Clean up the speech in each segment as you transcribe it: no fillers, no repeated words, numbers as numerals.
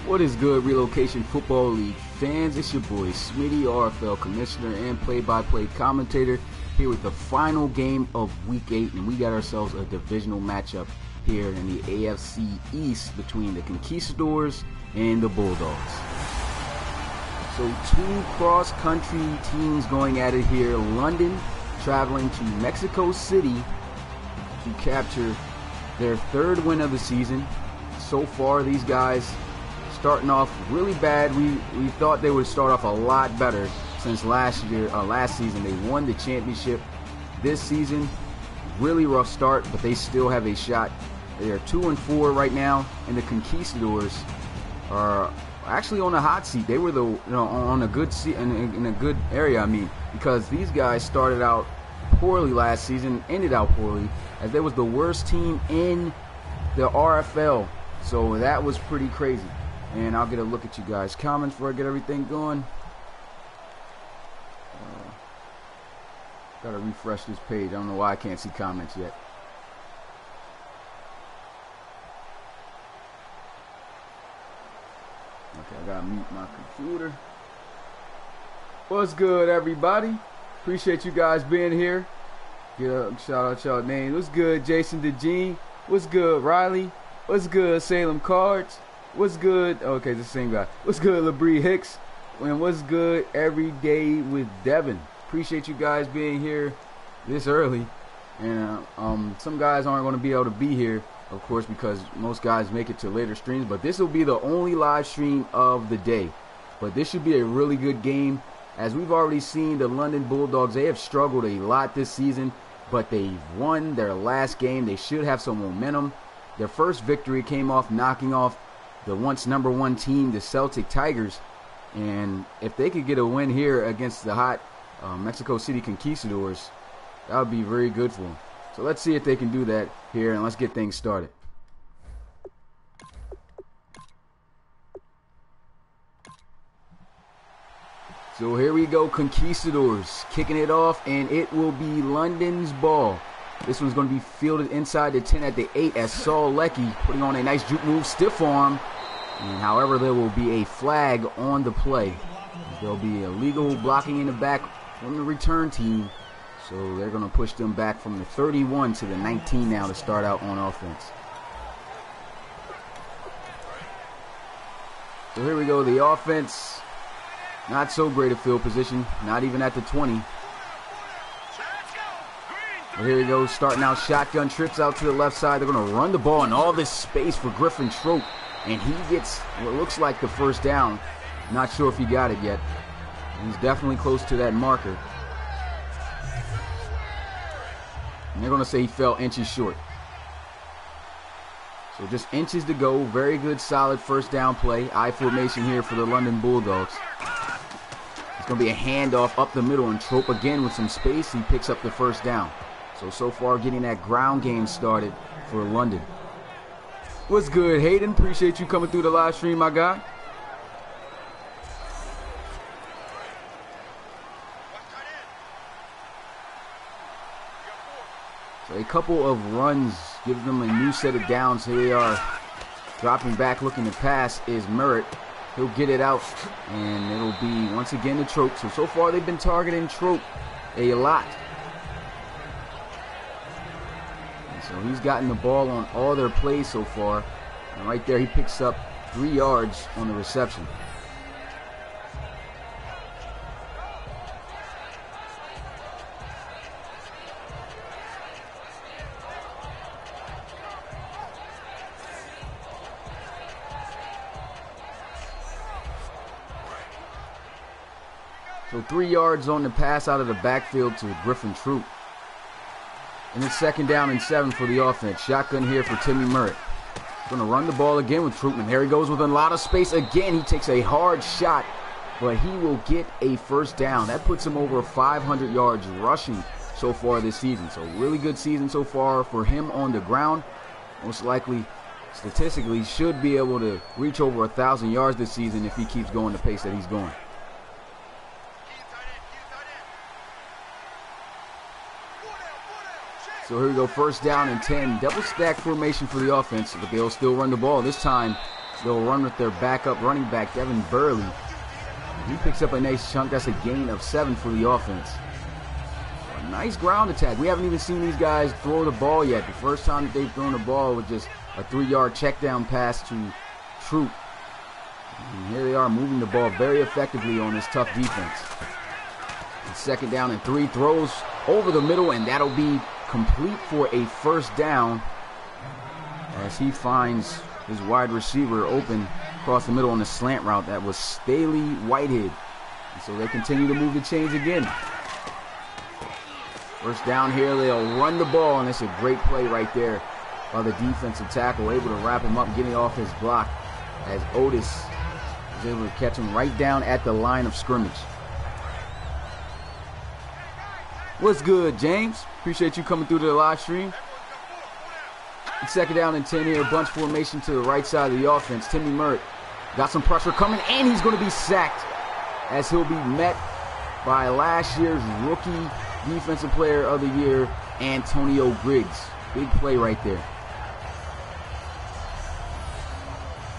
What is good, Relocation Football League fans? It's your boy, Smitty, RFL Commissioner and play-by-play commentator, here with the final game of Week 8, and we got ourselves a divisional matchup here in the AFC East between the Conquistadors and the Bulldogs. So two cross-country teams going at it here. London traveling to Mexico City to capture their third win of the season. So far, these guys starting off really bad. We thought they would start off a lot better since last season. They won the championship. This season, really rough start, but they still have a shot. They are 2-4 right now, and the Conquistadors are actually on a hot seat. They were on a good seat in a good area. I mean, because these guys started out poorly last season, ended out poorly, as they was the worst team in the RFL. So that was pretty crazy. And I'll get a look at you guys' comments before I get everything going. Gotta refresh this page. I don't know why I can't see comments yet. Okay, I gotta mute my computer. What's good, everybody? Appreciate you guys being here. Shout out y'all names. What's good, Jason DeGene? What's good, Riley? What's good, Salem Cards? What's good? Okay, it's the same guy. What's good, LeBrie Hicks? And what's good, Every Day with Devin? Appreciate you guys being here this early. And some guys aren't going to be able to be here, of course, because most guys make it to later streams. But this will be the only live stream of the day. But this should be a really good game. As we've already seen, the London Bulldogs, they have struggled a lot this season, but they've won their last game. They should have some momentum. Their first victory came off knocking off the once #1 team, the Celtic Tigers. And if they could get a win here against the hot Mexico City Conquistadors, that would be very good for them. So let's see if they can do that here, and let's get things started. So here we go, Conquistadors kicking it off, and it will be London's ball. This one's going to be fielded inside the 10 at the 8 as Saul Leckie putting on a nice juke move, stiff arm. And however, there will be a flag on the play. There'll be illegal blocking in the back from the return team. So they're going to push them back from the 31 to the 19 now to start out on offense. So here we go, the offense. Not so great a field position, not even at the 20. But here we go, starting out shotgun, trips out to the left side. They're going to run the ball in all this space for Griffin Trope. And he gets what looks like the first down. Not sure if he got it yet. He's definitely close to that marker. And they're going to say he fell inches short. So just inches to go. Very good, solid first down play. I formation here for the London Bulldogs. It's going to be a handoff up the middle, and Trope again with some space. He picks up the first down. So far getting that ground game started for London. What's good, Hayden? Appreciate you coming through the live stream, my guy. So a couple of runs gives them a new set of downs. Here they are dropping back, looking to pass is Merritt. He'll get it out, and it'll be once again the Trope. So far they've been targeting Trope a lot. So he's gotten the ball on all their plays so far. And right there, he picks up 3 yards on the reception. So 3 yards on the pass out of the backfield to Griffin Troop. And it's 2nd down and 7 for the offense. Shotgun here for Timmy Merritt. Going to run the ball again with Troopman. Here he goes with a lot of space again. He takes a hard shot, but he will get a first down. That puts him over 500 yards rushing so far this season. So really good season so far for him on the ground. Most likely, statistically, should be able to reach over 1,000 yards this season if he keeps going the pace that he's going. So here we go, 1st down and 10. Double stack formation for the offense, but they'll still run the ball. This time, They'll run with their backup running back, Devin Burley. He picks up a nice chunk. That's a gain of 7 for the offense. A nice ground attack. We haven't even seen these guys throw the ball yet. The first time that they've thrown the ball was just a 3-yard check down pass to Troop. And here they are moving the ball very effectively on this tough defense. And 2nd down and 3, throws over the middle, and that'll be complete for a 1st down as he finds his wide receiver open across the middle on the slant route. That was Staley Whitehead. And so they continue to move the chains again. 1st down here, they'll run the ball, and it's a great play right there by the defensive tackle, able to wrap him up, getting off his block as Otis is able to catch him right down at the line of scrimmage. What's good, James? Appreciate you coming through to the live stream. 2nd down and 10 here, bunch formation to the right side of the offense. Timmy Merritt got some pressure coming, and he's going to be sacked as he'll be met by last year's rookie defensive player of the year, Antonio Griggs. Big play right there.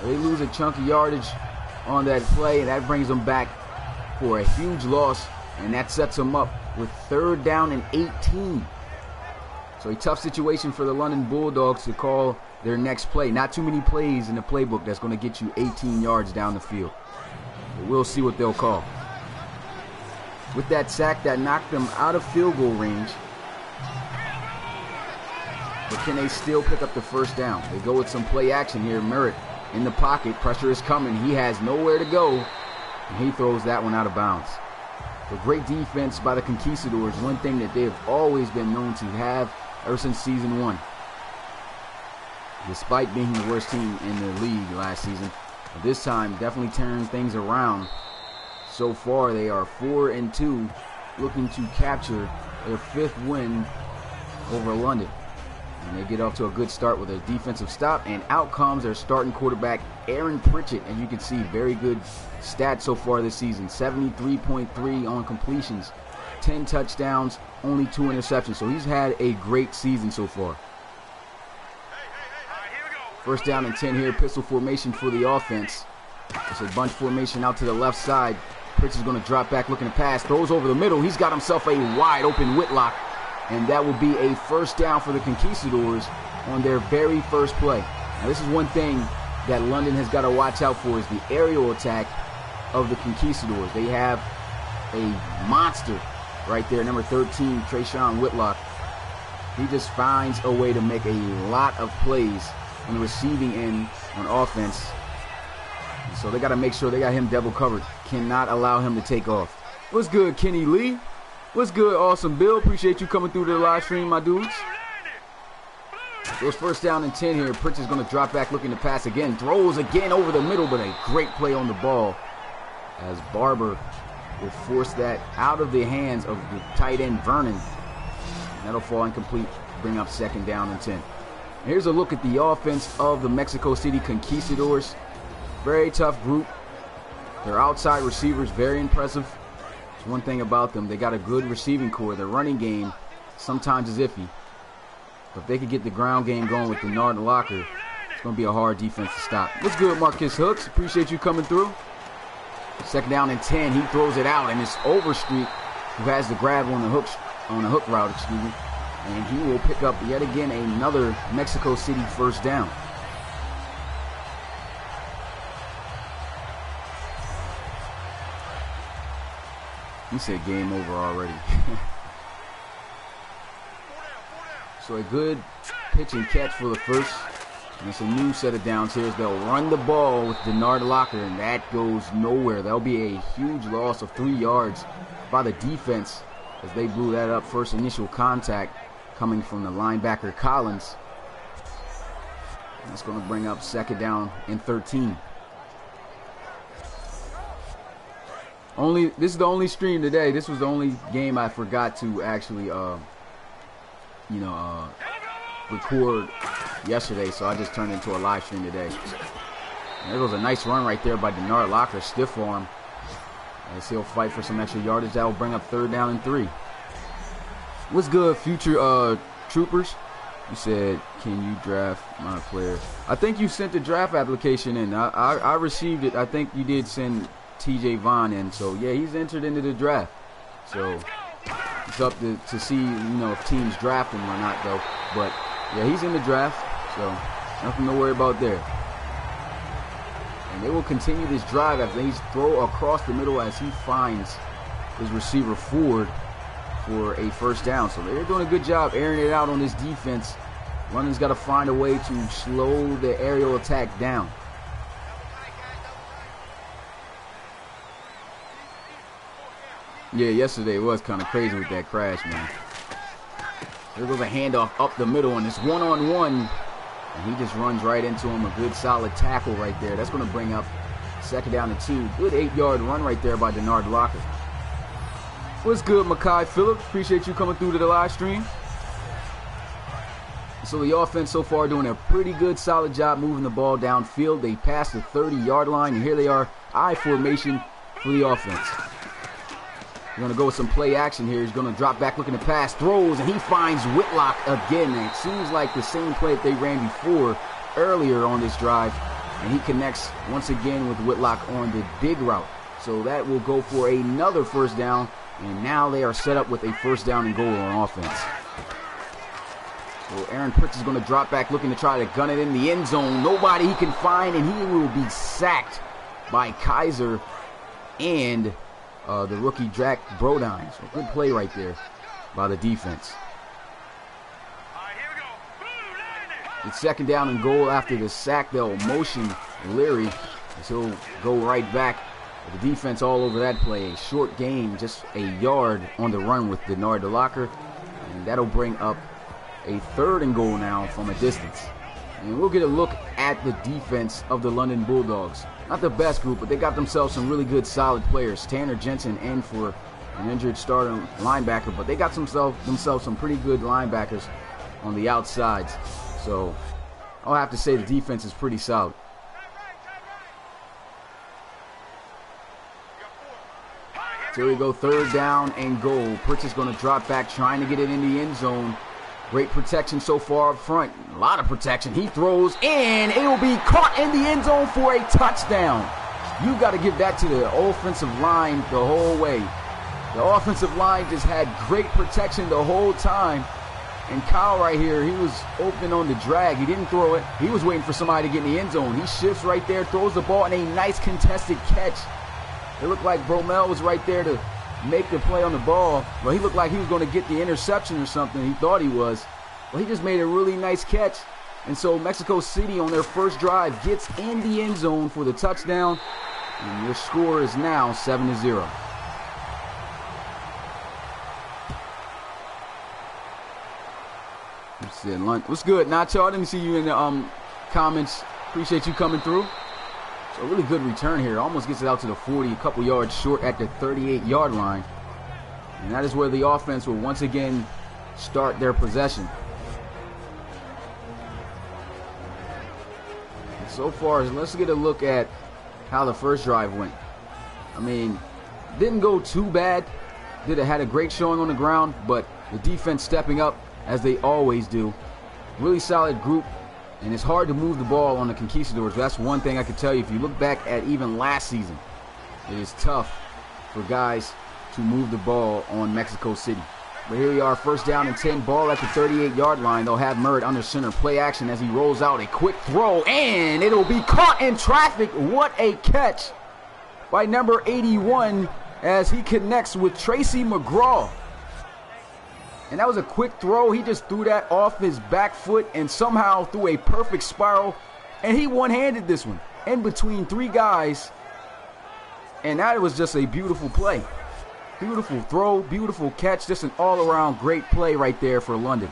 They lose a chunk of yardage on that play, and that brings them back for a huge loss, and that sets them up with 3rd down and 18. So a tough situation for the London Bulldogs to call their next play. Not too many plays in the playbook that's going to get you 18 yards down the field. But we'll see what they'll call. With that sack, that knocked them out of field goal range. But can they still pick up the 1st down? They go with some play action here. Merritt in the pocket. Pressure is coming. He has nowhere to go. And he throws that one out of bounds. A great defense by the Conquistadors. One thing that they have always been known to have ever since season 1. Despite being the worst team in the league last season, but this time definitely turning things around. So far they are 4-2, looking to capture their 5th win over London. And they get off to a good start with a defensive stop, and out comes their starting quarterback, Aaron Pritchett. And you can see very good stats so far this season. 73.3 on completions, 10 touchdowns, only 2 interceptions. So he's had a great season so far. 1st down and 10 here, pistol formation for the offense. It's a bunch formation out to the left side. Pritchett's going to drop back looking to pass, throws over the middle. He's got himself a wide open Whitlock. And that will be a 1st down for the Conquistadors on their very first play. Now, this is one thing that London has got to watch out for, is the aerial attack of the Conquistadors. They have a monster right there, number 13, Trayshawn Whitlock. He just finds a way to make a lot of plays on the receiving end on offense. And so they got to make sure they got him double covered. Cannot allow him to take off. What's good, Kenny Lee? What's good, Awesome Bill? Appreciate you coming through to the live stream, my dudes. So it's 1st down and 10 here. Pritchett's going to drop back looking to pass again. Throws again over the middle, but a great play on the ball as Barber will force that out of the hands of the tight end, Vernon. And that'll fall incomplete, bring up 2nd down and 10. Here's a look at the offense of the Mexico City Conquistadors. Very tough group. Their outside receivers, very impressive. There's one thing about them, they got a good receiving core. Their running game sometimes is iffy. But if they could get the ground game going with Denard Locker, it's going to be a hard defense to stop. What's good, Marcus Hooks? Appreciate you coming through. 2nd down and 10. He throws it out, and it's Overstreet who has the grab on the hook route, excuse me. And he will pick up yet again another Mexico City 1st down. He said game over already. So a good pitch and catch for the first. And it's a new set of downs here as they'll run the ball with Denard Locker, and that goes nowhere. That'll be a huge loss of 3 yards by the defense as they blew that up. First initial contact coming from the linebacker Collins. That's going to bring up 2nd down and 13. This is the only stream today. This was the only game I forgot to actually, record yesterday, so I just turned it into a live stream today. And there goes a nice run right there by Denard Locker, stiff arm. As he'll fight for some extra yardage, that will bring up 3rd down and 3. What's good, future troopers? You said Can you draft my player? I think you sent the draft application in. I received it. I think you did send TJ Vaughn in. So, yeah, he's entered into the draft. So, it's up to see, if teams draft him or not, though. But, yeah, he's in the draft. So, nothing to worry about there. And they will continue this drive as they throw across the middle as he finds his receiver Ford for a first down. So they're doing a good job airing it out on this defense. London's got to find a way to slow the aerial attack down. Yeah, yesterday it was kind of crazy with that crash, man. There goes a handoff up the middle, and it's one-on-one. And he just runs right into him. A good solid tackle right there. That's going to bring up 2nd down and 2. Good 8-yard run right there by Denard Locker. What's good, Makai Phillips? Appreciate you coming through to the live stream. So the offense so far doing a pretty good, solid job moving the ball downfield. They passed the 30-yard line, and here they are, I formation for the offense. We're going to go with some play action here. He's going to drop back looking to pass, throws, and he finds Whitlock again. And it seems like the same play that they ran before earlier on this drive. And he connects once again with Whitlock on the dig route. So that will go for another first down. And now they are set up with a first down and goal on offense. So Aaron Pritz is going to drop back looking to try to gun it in the end zone. Nobody he can find, and he will be sacked by Kaiser and the rookie Jack Brodine. So good play right there by the defense. It's 2nd down and goal after the sack. They'll motion Leary as he'll go right back. The defense all over that play. A short gain, just a yard on the run with Denard Locker. And that'll bring up a 3rd and goal now from a distance. And we'll get a look at the defense of the London Bulldogs. Not the best group, but they got themselves some really good, solid players. Tanner Jensen in for an injured starter linebacker, but they got themselves some pretty good linebackers on the outsides. So I'll have to say the defense is pretty solid. So here we go, 3rd down and goal. Pritz is going to drop back, trying to get it in the end zone. Great protection so far up front. A lot of protection. He throws, and it will be caught in the end zone for a touchdown. You got to give that to the offensive line the whole way. The offensive line just had great protection the whole time. And Kyle right here, he was open on the drag. He didn't throw it. He was waiting for somebody to get in the end zone. He shifts right there, throws the ball, and a nice contested catch. It looked like Bromell was right there to make the play on the ball. Well, he looked like he was going to get the interception or something. He thought he was. Well, he just made a really nice catch. And so Mexico City on their first drive gets in the end zone for the touchdown. And your score is now 7-0. What's good, Nacho? I didn't see you in the comments. Appreciate you coming through. So a really good return here. Almost gets it out to the 40, a couple yards short at the 38-yard line. And that is where the offense will once again start their possession. And so far, let's get a look at how the first drive went. I mean, didn't go too bad. Had a great showing on the ground, but the defense stepping up as they always do. Really solid group. And it's hard to move the ball on the Conquistadors. That's one thing I can tell you. If you look back at even last season, it is tough for guys to move the ball on Mexico City. But here we are, 1st down and 10, ball at the 38-yard line. They'll have Merritt under center. Play action as he rolls out a quick throw, and it'll be caught in traffic. What a catch by number 81 as he connects with Tracy McGraw. And that was a quick throw. He just threw that off his back foot and somehow threw a perfect spiral. And he one-handed this one in between 3 guys. And that was just a beautiful play. Beautiful throw, beautiful catch. Just an all-around great play right there for London.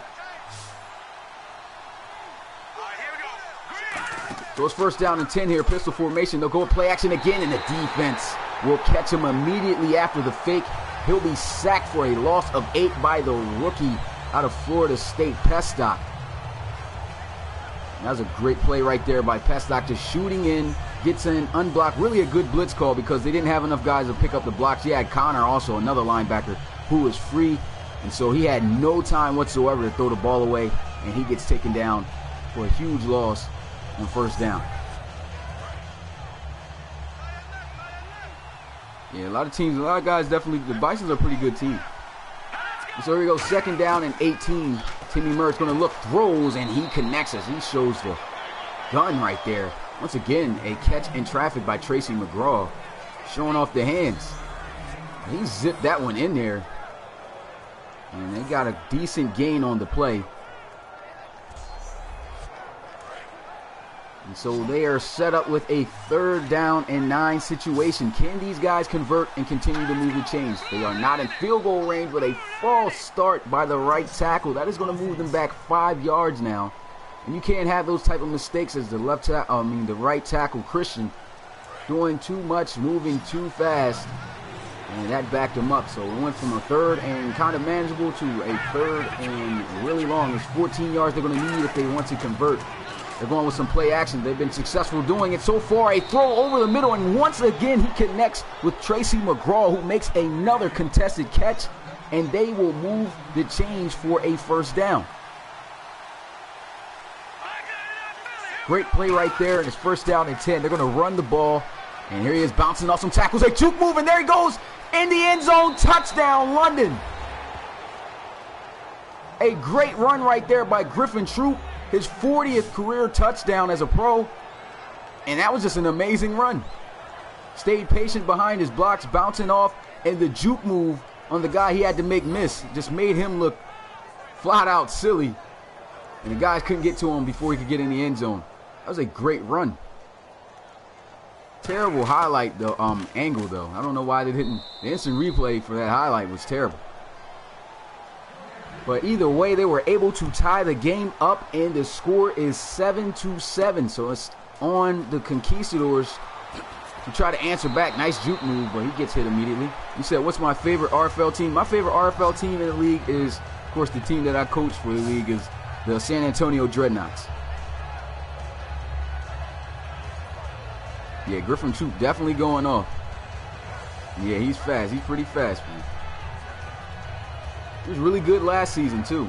So it's 1st down and 10 here. Pistol formation. They'll go with play action again, and the defense will catch him immediately after the fake. He'll be sacked for a loss of 8 by the rookie out of Florida State, Pestock. That was a great play right there by Pestock, just shooting in, gets in, unblocked. Really a good blitz call because they didn't have enough guys to pick up the blocks. He had Connor, also another linebacker, who was free. And so he had no time whatsoever to throw the ball away. and he gets taken down for a huge loss on first down. Yeah, a lot of guys definitely, the Bisons are a pretty good team. So here we go, second down and 18. Timmy Mertz going to look, throws, and he connects us. He shows the gun right there. Once again, a catch in traffic by Tracy McGraw, showing off the hands. He zipped that one in there. And they got a decent gain on the play. And so they are set up with a 3rd down and 9 situation. Can these guys convert and continue to move the chains? They are not in field goal range, but a false start by the right tackle. That is going to move them back 5 yards now. And you can't have those type of mistakes as the the right tackle Christian doing too much, moving too fast. And that backed them up. So it went from a 3rd and kind of manageable to a 3rd and really long. It's 14 yards they're going to need if they want to convert. They're going with some play action. They've been successful doing it so far. A throw over the middle, and once again he connects with Tracy McGraw, who makes another contested catch, and they will move the chains for a 1st down. Great play right there, and it's 1st down and 10. They're going to run the ball, and here he is bouncing off some tackles. A juke move, and there he goes in the end zone. Touchdown, London. A great run right there by Griffin Troop. His 40th career touchdown as a pro. And that was just an amazing run. Stayed patient behind his blocks, bouncing off. And the juke move on the guy he had to make miss just made him look flat out silly. And the guys couldn't get to him before he could get in the end zone. That was a great run. Terrible highlight, angle, though. I don't know why they didn't. The instant replay for that highlight was terrible. But either way, they were able to tie the game up, and the score is 7-7. So it's on the Conquistadors to try to answer back. Nice juke move, but he gets hit immediately. You said, what's my favorite RFL team? My favorite RFL team in the league is, of course, the team that I coach for the league is the San Antonio Dreadnoughts. Yeah, Griffin Troop definitely going off. Yeah, he's fast. He's pretty fast, man. He was really good last season, too.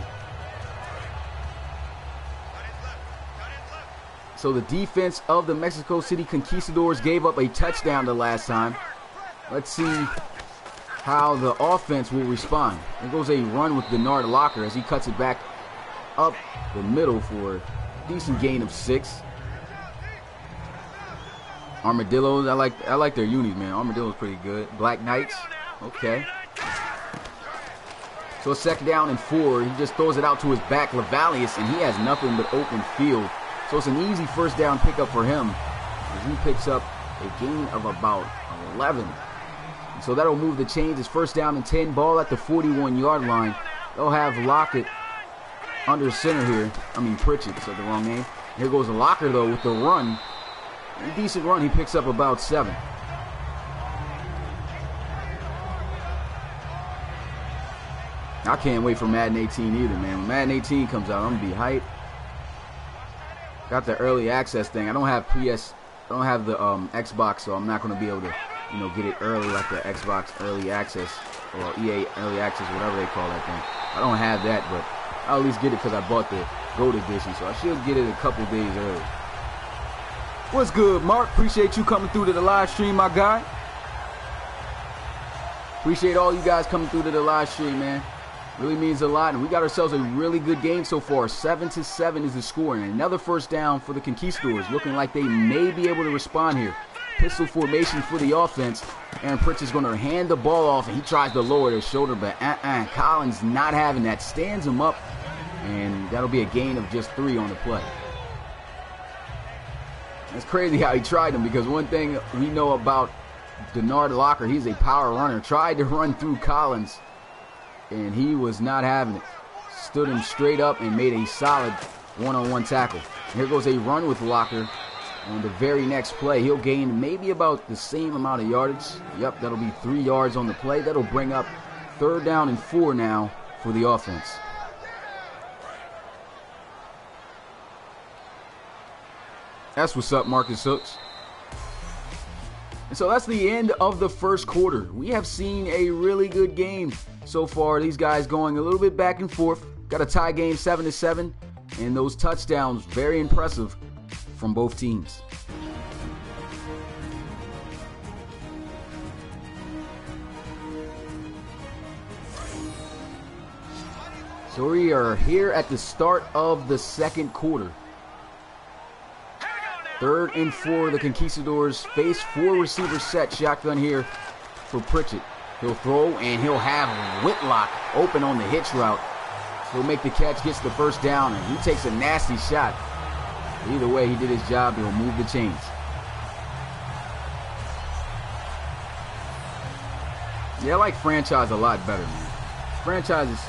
So the defense of the Mexico City Conquistadors gave up a touchdown the last time. Let's see how the offense will respond. There goes a run with Bernard Locker as he cuts it back up the middle for a decent gain of 6. Armadillos, I like their unis, man. Armadillos pretty good. Black Knights, okay. So it's 2nd down and 4. He just throws it out to his back, Lavalius, and he has nothing but open field. So it's an easy 1st down pickup for him as he picks up a gain of about 11. And so that'll move the chains. It's 1st down and 10. Ball at the 41-yard line. They'll have Lockett under center here. Pritchett, said the wrong name. Here goes Locker, though, with the run. A decent run. He picks up about 7. I can't wait for Madden 18 either, man. When Madden 18 comes out, I'm going to be hyped. Got the early access thing. I don't have PS. I don't have the Xbox, so I'm not going to be able to, get it early like the Xbox early access or EA early access, whatever they call that thing. I don't have that, but I'll at least get it because I bought the Gold Edition, so I should get it a couple days early. What's good, Mark? Appreciate you coming through to the live stream, my guy. Appreciate all you guys coming through to the live stream, man. Really means a lot, and we got ourselves a really good game so far. 7-7 is the score, and another 1st down for the Conquistadors, looking like they may be able to respond here. Pistol formation for the offense. Aaron Pritchett is going to hand the ball off, and he tries to lower his shoulder, but Collins not having that. Stands him up, and that'll be a gain of just 3 on the play. It's crazy how he tried him, because one thing we know about Bernard Locker, he's a power runner. Tried to run through Collins, and he was not having it. Stood him straight up and made a solid one-on-one tackle. And here goes a run with Locker on the very next play. He'll gain maybe about the same amount of yardage. Yep, that'll be 3 yards on the play. That'll bring up 3rd down and 4 now for the offense. That's what's up, Marcus Hooks. And so that's the end of the 1st quarter. We have seen a really good game so far. These guys going a little bit back and forth. Got a tie game 7-7. and those touchdowns, very impressive from both teams. So we are here at the start of the second quarter. 3rd and 4, the Conquistadors face 4 receiver set. Shotgun here for Pritchett. He'll throw, and he'll have Whitlock open on the hitch route. He'll make the catch, gets the first down, and he takes a nasty shot. Either way, he did his job. He'll move the chains. Yeah, I like franchise a lot better, man. Franchise is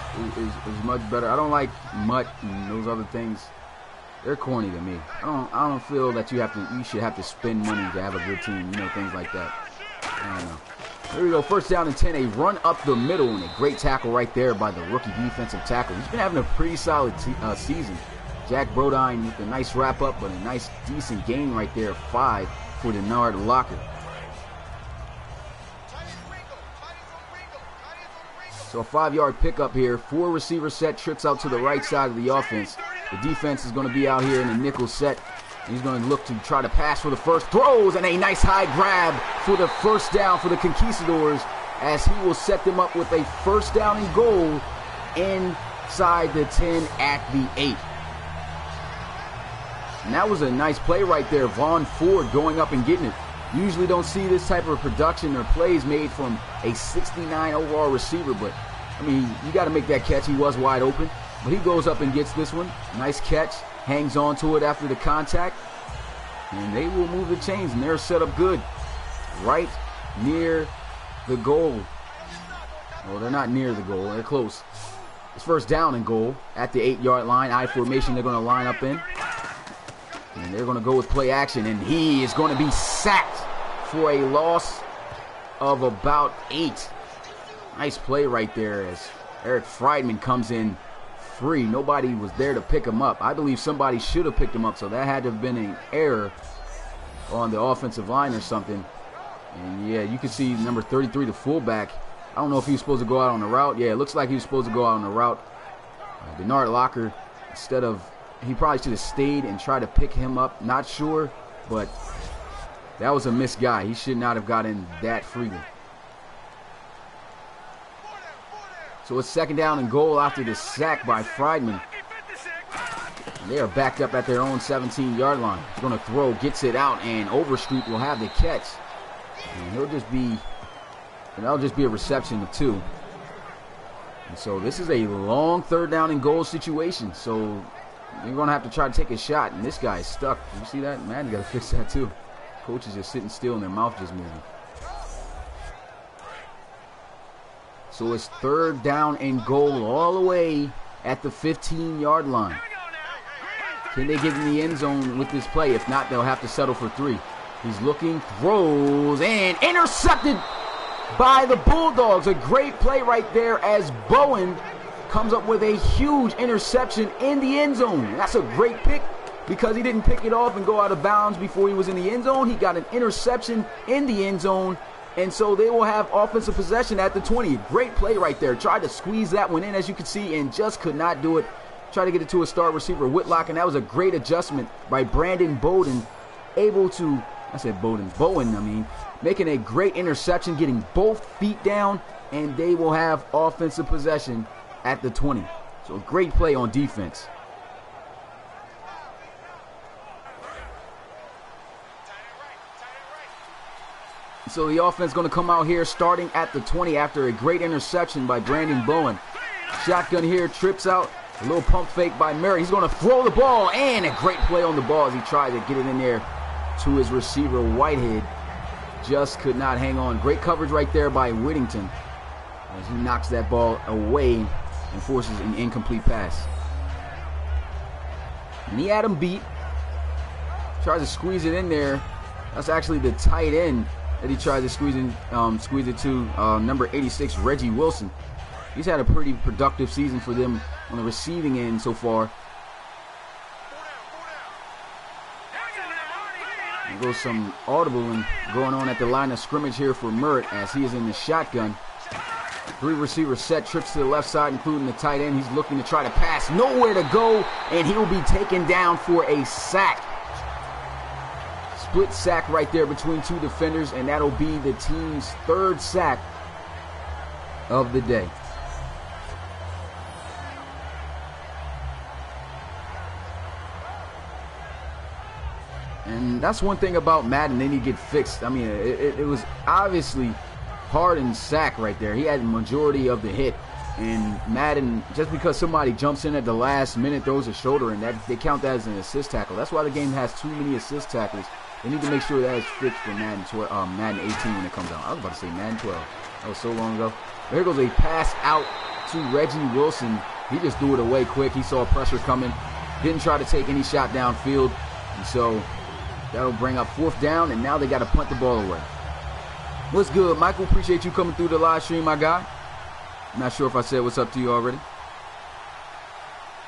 much better. I don't like Mutt and those other things. They're corny to me. I don't feel that you should have to spend money to have a good team. You know, things like that. I don't know. Here we go. 1st down and 10. A run up the middle, and a great tackle right there by the rookie defensive tackle. He's been having a pretty solid season. Jack Brodine with a nice wrap up, but a nice decent gain right there. 5 for Denard Locker. So a 5-yard pickup here. 4 receiver set, trips out to the right side of the offense. The defense is going to be out here in the nickel set. He's going to look to try to pass for the first, throws, and a nice high grab for the first down for the Conquistadors, as he will set them up with a 1st down and goal inside the 10 at the 8. And that was a nice play right there. Vaughn Ford going up and getting it. Usually don't see this type of production or plays made from a 69 overall receiver, but I mean, you got to make that catch. He was wide open, but he goes up and gets this one. Nice catch, hangs on to it after the contact, and they will move the chains, and they're set up good right near the goal. Well, they're not near the goal. They're close. It's 1st down and goal at the 8-yard line. I formation they're going to line up in. And they're going to go with play action, and he is going to be sacked for a loss of about 8. Nice play right there as Eric Friedman comes in free. Nobody was there to pick him up. I believe somebody should have picked him up, so that had to have been an error on the offensive line or something. And yeah, you can see number 33, the fullback. I don't know if he was supposed to go out on the route. Yeah, it looks like he was supposed to go out on the route. Denard Locker, instead of, he probably should have stayed and tried to pick him up. Not sure, but that was a missed guy. He should not have gotten that freely. So it's 2nd down and goal after the sack by Friedman. And they are backed up at their own 17-yard line. He's going to throw, gets it out, and Overstreet will have the catch. And that'll just be a reception of 2. And so this is a long 3rd down and goal situation. So you're going to have to try to take a shot, and this guy is stuck. You see that? Man, you got to fix that too. Coach is just sitting still and their mouth just moving. So it's 3rd down and goal all the way at the 15-yard line. Can they get in the end zone with this play? If not, they'll have to settle for 3. He's looking, throws, and intercepted by the Bulldogs. A great play right there as Bowen comes up with a huge interception in the end zone. That's a great pick because he didn't pick it off and go out of bounds before he was in the end zone. He got an interception in the end zone, and so they will have offensive possession at the 20. Great play right there. Tried to squeeze that one in, as you can see, and just could not do it. Tried to get it to a star receiver, Whitlock, and that was a great adjustment by Brandon Bowden, Bowen, making a great interception, getting both feet down, and they will have offensive possession at the 20. So a great play on defense. So the offense going to come out here starting at the 20 after a great interception by Brandon Bowen. Shotgun here, trips out. A little pump fake by Merritt. He's going to throw the ball, and a great play on the ball as he tried to get it in there to his receiver, Whitehead. Just could not hang on. Great coverage right there by Whittington as he knocks that ball away and forces an incomplete pass. And he had him beat. Tries to squeeze it in there. That's actually the tight end that he tried to squeeze it to, number 86, Reggie Wilson. He's had a pretty productive season for them on the receiving end so far. There goes some audible and going on at the line of scrimmage here for Merritt as he is in the shotgun. Three receivers set, trips to the left side, including the tight end. He's looking to try to pass. Nowhere to go, and he'll be taken down for a sack. Split sack right there between two defenders, and that'll be the team's third sack of the day. And that's one thing about Madden, they need to get fixed. I mean, it was obviously Harden's sack right there. He had the majority of the hit. And Madden, just because somebody jumps in at the last minute, throws a shoulder, and that they count that as an assist tackle. That's why the game has too many assist tackles. They need to make sure that is fixed for Madden 18 when it comes out. I was about to say Madden 12. That was so long ago. There goes a pass out to Reggie Wilson. He just threw it away quick. He saw pressure coming. Didn't try to take any shot downfield. And so that'll bring up 4th down, and now they got to punt the ball away. What's good, Michael? Appreciate you coming through the live stream, my guy. I'm not sure if I said what's up to you already.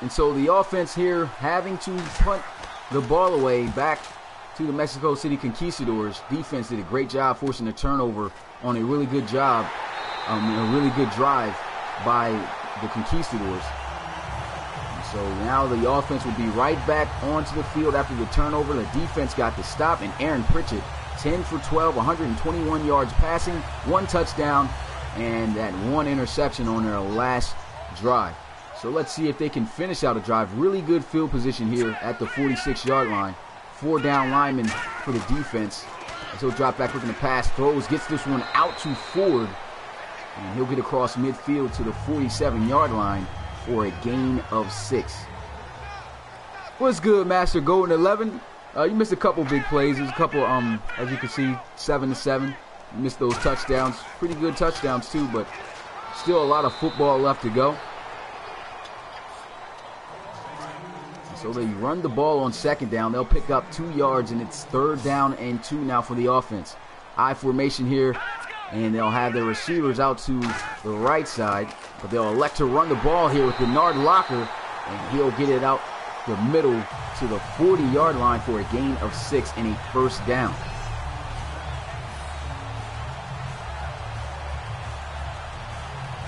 And so the offense here having to punt the ball away back to the Mexico City Conquistadors. Defense did a great job forcing a turnover on a really good job, a really good drive by the Conquistadors. So now the offense will be right back onto the field after the turnover. The defense got the stop, and Aaron Pritchett, 10 for 12, 121 yards passing, 1 touchdown, and that 1 interception on their last drive. So let's see if they can finish out a drive. Really good field position here at the 46-yard line. 4 down linemen for the defense. As he'll drop back looking to pass, throws, gets this one out to Ford, and he'll get across midfield to the 47-yard line for a gain of 6. What's good, Master? Golden 11. You missed a couple big plays. There's a couple, as you can see, 7-7. You missed those touchdowns. Pretty good touchdowns, too, but still a lot of football left to go. So they run the ball on 2nd down. They'll pick up 2 yards, and it's 3rd down and 2 now for the offense. I formation here, and they'll have their receivers out to the right side, but they'll elect to run the ball here with Bernard Locker, and he'll get it out the middle to the 40-yard line for a gain of 6 and a 1st down.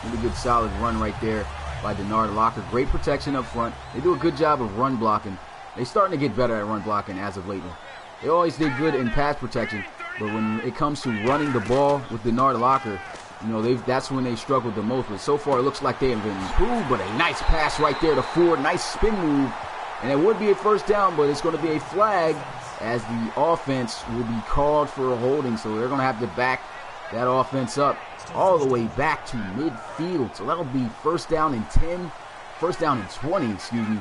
Really good solid run right there by Bernard Locker. Great protection up front. They do a good job of run blocking. They're starting to get better at run blocking as of late. They always did good in pass protection, but when it comes to running the ball with Bernard Locker, you know, that's when they struggled the most. But so far, it looks like they have been improved. But a nice pass right there to Ford. Nice spin move. And it would be a 1st down, but it's going to be a flag as the offense will be called for a holding. So they're going to have to back that offense up all the way back to midfield. So that'll be 1st down and 10, 1st down and 20, excuse me,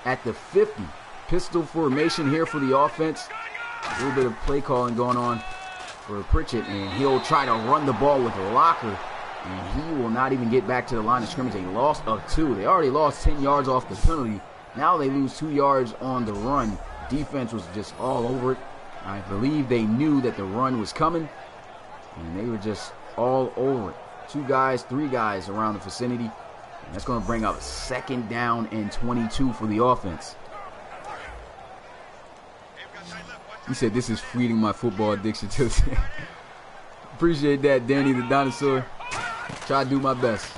at the 50. Pistol formation here for the offense. A little bit of play calling going on for Pritchett, and he'll try to run the ball with Locker, and he will not even get back to the line of scrimmage. A loss of 2. They already lost 10 yards off the penalty. Now they lose 2 yards on the run. Defense was just all over it. I believe they knew that the run was coming, and they were just all over it. 2 guys, 3 guys around the vicinity. And that's going to bring up 2nd down and 22 for the offense. He said, "This is feeding my football addiction to the." Appreciate that, Danny the Dinosaur. Try to do my best.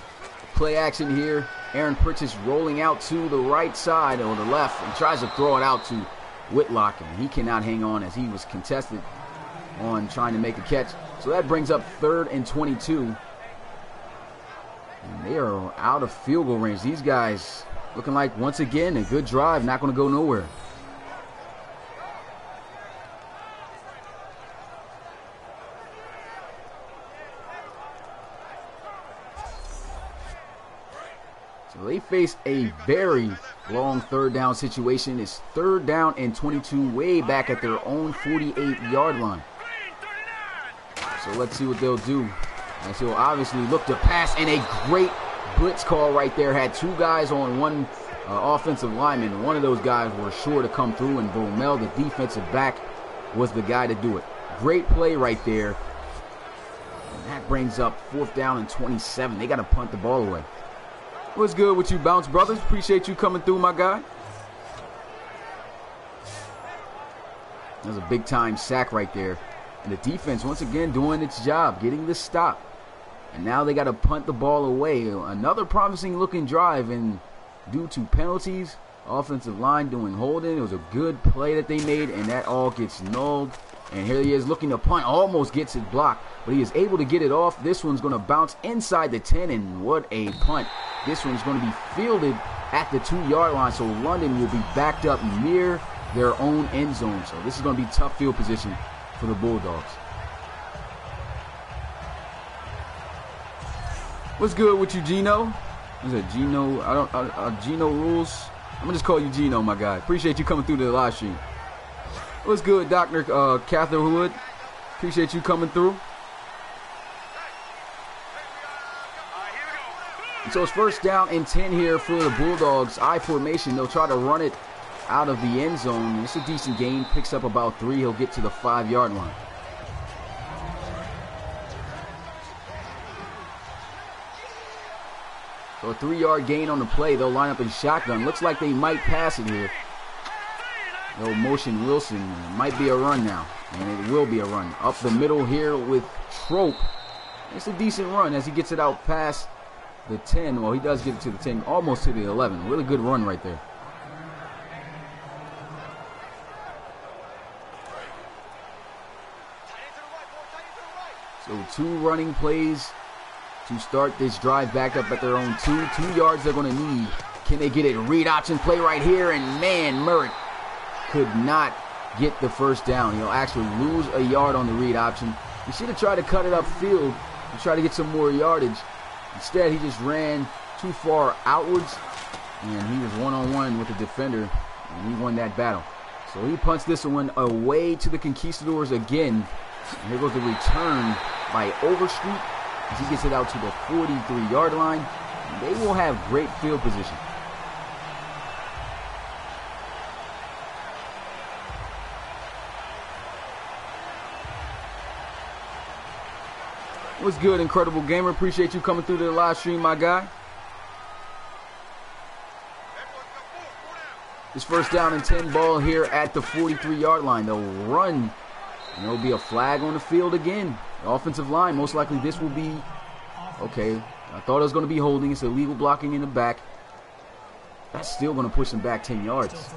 Play action here. Aaron Pritchett's rolling out to the right side or the left and tries to throw it out to Whitlock, and he cannot hang on as he was contested on trying to make a catch. So that brings up 3rd and 22. And they are out of field goal range. These guys looking like, once again, a good drive, not going to go nowhere. So they face a very long 3rd down situation. It's 3rd down and 22 way back at their own 48-yard line. So let's see what they'll do. As he'll obviously look to pass, and a great blitz call right there. Had 2 guys on 1 offensive lineman. One of those guys were sure to come through, and Bromell, the defensive back, was the guy to do it. Great play right there. And that brings up 4th down and 27. They got to punt the ball away. What's good with you, Bounce Brothers? Appreciate you coming through, my guy. That was a big-time sack right there. And the defense, once again, doing its job, getting the stop. And now they got to punt the ball away. Another promising looking drive, and due to penalties, offensive line doing holding. It was a good play that they made, and that all gets nulled. And here he is looking to punt, almost gets it blocked, but he is able to get it off. This one's going to bounce inside the 10, and what a punt. This one's going to be fielded at the 2-yard line, so London will be backed up near their own end zone. So this is going to be tough field position for the Bulldogs. What's good with you, Gino? Is it Gino? Gino Rules. I'm gonna just call you Gino, my guy. Appreciate you coming through the live stream. What's good, Dr. Catherwood? Appreciate you coming through. So it's first down and 10 here for the Bulldogs. I formation. They'll try to run it out of the end zone. It's a decent gain. Picks up about 3. He'll get to the 5-yard line. So a 3-yard gain on the play. They'll line up in shotgun. Looks like they might pass it here. They'll motion Wilson. It might be a run now. And it will be a run. Up the middle here with Trope. It's a decent run as he gets it out past the 10. Well, he does get it to the 10. Almost to the 11. Really good run right there. So 2 running plays to start this drive, backed up at their own 2 yards they're going to need. Can they get it? Read option play right here, and man, Merritt could not get the first down. He'll actually lose a yard on the read option. He should have tried to cut it upfield and try to get some more yardage. Instead, he just ran too far outwards, and he was one-on-one with the defender, and he won that battle. So he punts this one away to the Conquistadors again. And here goes the return by Overstreet as he gets it out to the 43-yard line. And they will have great field position. What's good, Incredible Gamer? Appreciate you coming through to the live stream, my guy. This first down and 10 ball here at the 43-yard line. They'll run, and there'll be a flag on the field again. The offensive line, most likely this will be, okay, I thought it was going to be holding. It's illegal blocking in the back. That's still going to push them back 10 yards.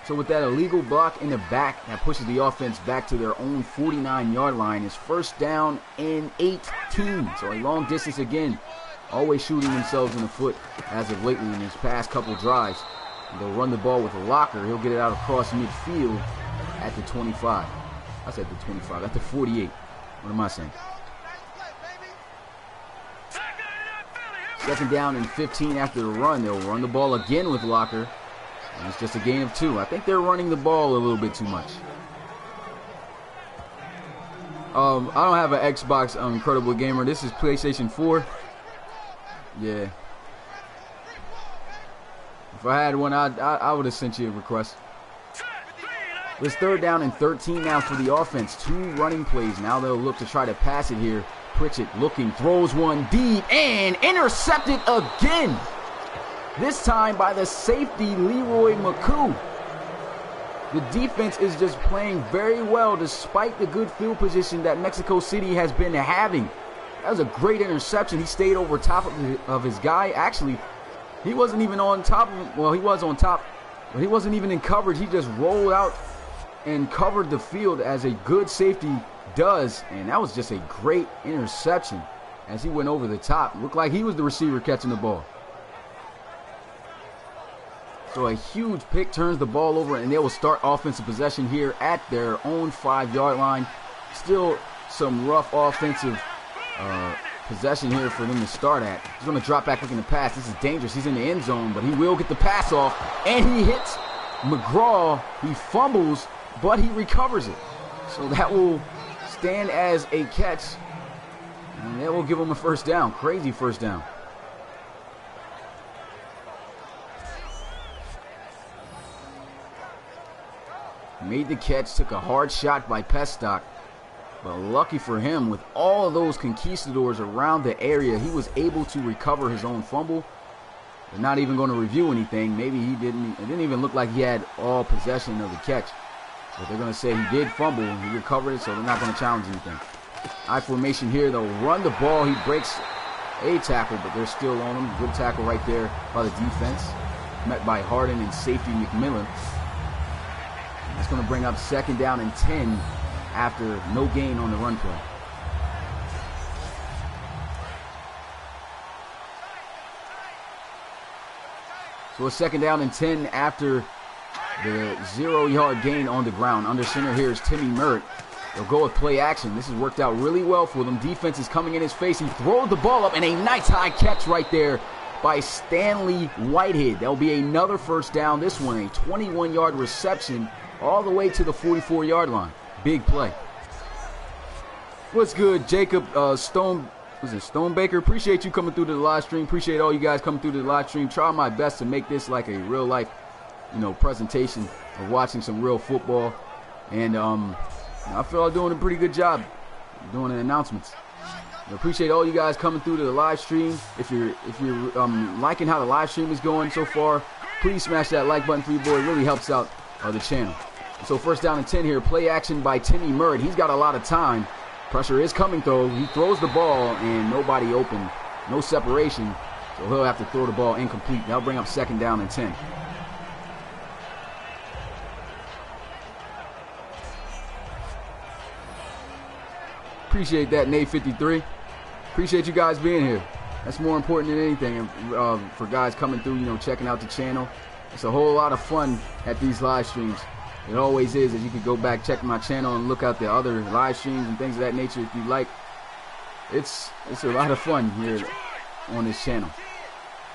So with that illegal block in the back, that pushes the offense back to their own 49-yard line. It's first down and 18. So a long distance again. Always shooting themselves in the foot as of lately in his past couple drives. And they'll run the ball with a Locker. He'll get it out across midfield at the 25. I said the 25. At the 48. What am I saying? Second down and 15 after the run. They'll run the ball again with Locker. And it's just a gain of 2. I think they're running the ball a little bit too much. I don't have an Xbox Incredible Gamer. This is PlayStation 4. Yeah. If I had one, I would have sent you a request. It's third down and 13 now for the offense. 2 running plays. Now they'll look to try to pass it here. Pritchett looking, throws one deep, and intercepted again. This time by the safety, Leroy McCoo. The defense is just playing very well despite the good field position that Mexico City has been having. That was a great interception. He stayed over top of his guy. Actually, he wasn't even on top of him. Well, he was on top, but he wasn't even in coverage. He just rolled out and covered the field as a good safety does. And that was just a great interception as he went over the top. Looked like he was the receiver catching the ball. So a huge pick turns the ball over, and they will start offensive possession here at their own 5-yard line. Still some rough offensive possession here for them to start at. He's going to drop back looking to pass. This is dangerous. He's in the end zone, but he will get the pass off, and he hits McGraw. He fumbles, but he recovers it. So that will stand as a catch, and that will give him a first down. Crazy first down. Made the catch, took a hard shot by Pestock. But lucky for him, with all of those Conquistadors around the area, he was able to recover his own fumble. They're not even going to review anything. Maybe he didn't. It didn't even look like he had all possession of the catch. But they're going to say he did fumble. He recovered it, so they're not going to challenge anything. I formation here. They'll run the ball. He breaks a tackle, but they're still on him. Good tackle right there by the defense. Met by Harden and safety McMillan. That's going to bring up 2nd down and 10 after no gain on the run play. So a 2nd down and 10 after the 0-yard gain on the ground. Under center here is Timmy Merritt. They'll go with play action. This has worked out really well for them. Defense is coming in his face. He throws the ball up, and a nice high catch right there by Stanley Whitehead. That'll be another 1st down. This one, a 21-yard reception all the way to the 44-yard line. Big play. What's good, Jacob Stonebaker? Appreciate you coming through to the live stream. Appreciate all you guys coming through to the live stream. Try my best to make this like a real life, presentation of watching some real football. And I feel I'm doing a pretty good job doing the announcements. I appreciate all you guys coming through to the live stream. If you're liking how the live stream is going so far, please smash that like button for you, boy. It really helps out the channel. So 1st down and 10 here. Play action by Timmy Merritt. He's got a lot of time. Pressure is coming though. He throws the ball and nobody open. No separation. So he'll have to throw the ball incomplete. That'll bring up 2nd down and 10. Appreciate that, Nate 53. Appreciate you guys being here. That's more important than anything. And for guys coming through, checking out the channel. It's a whole lot of fun at these live streams. It always is. As you can go back, check my channel, and look out the other live streams and things of that nature if you like. It's a lot of fun here on this channel.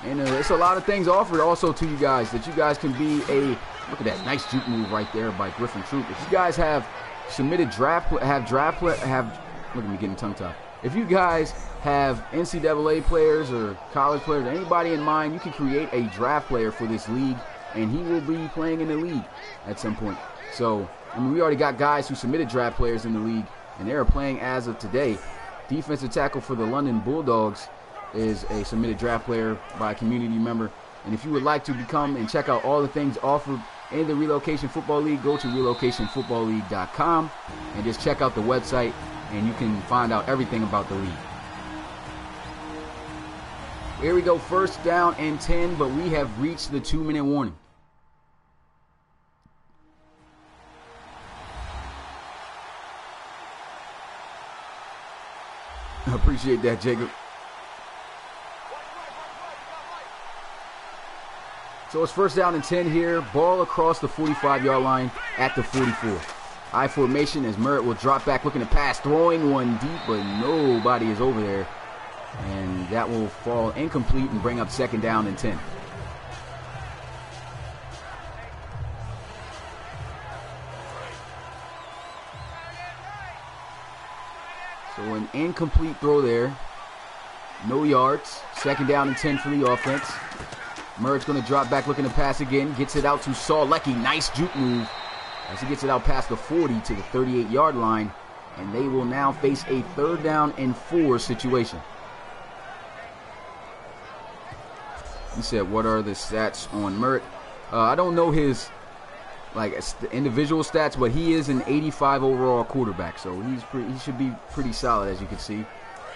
And it's a lot of things offered also to you guys that you guys can be a. Look at that nice juke move right there by Griffin Troop. If you guys have submitted look at me getting tongue-tied. If you guys have NCAA players or college players or anybody in mind, you can create a draft player for this league, and he will be playing in the league at some point. So, we already got guys who submitted draft players in the league, and they are playing as of today. Defensive tackle for the London Bulldogs is a submitted draft player by a community member. And if you would like to become and check out all the things offered in the Relocation Football League, go to relocationfootballleague.com and just check out the website, and you can find out everything about the league. Here we go, 1st down and 10, but we have reached the 2-minute warning. I appreciate that, Jacob. So it's 1st down and 10 here. Ball across the 45-yard line at the 44. I formation as Merritt will drop back looking to pass. Throwing one deep, but nobody is over there. And that will fall incomplete and bring up 2nd down and 10. So an incomplete throw there. No yards. 2nd down and 10 for the offense. Merritt's going to drop back looking to pass again. Gets it out to Saul Leckie. Nice juke move as he gets it out past the 40 to the 38-yard line. And they will now face a 3rd down and 4 situation. He said, what are the stats on Merritt? I don't know his individual stats, but he is an 85 overall quarterback. So he should be pretty solid, as you can see.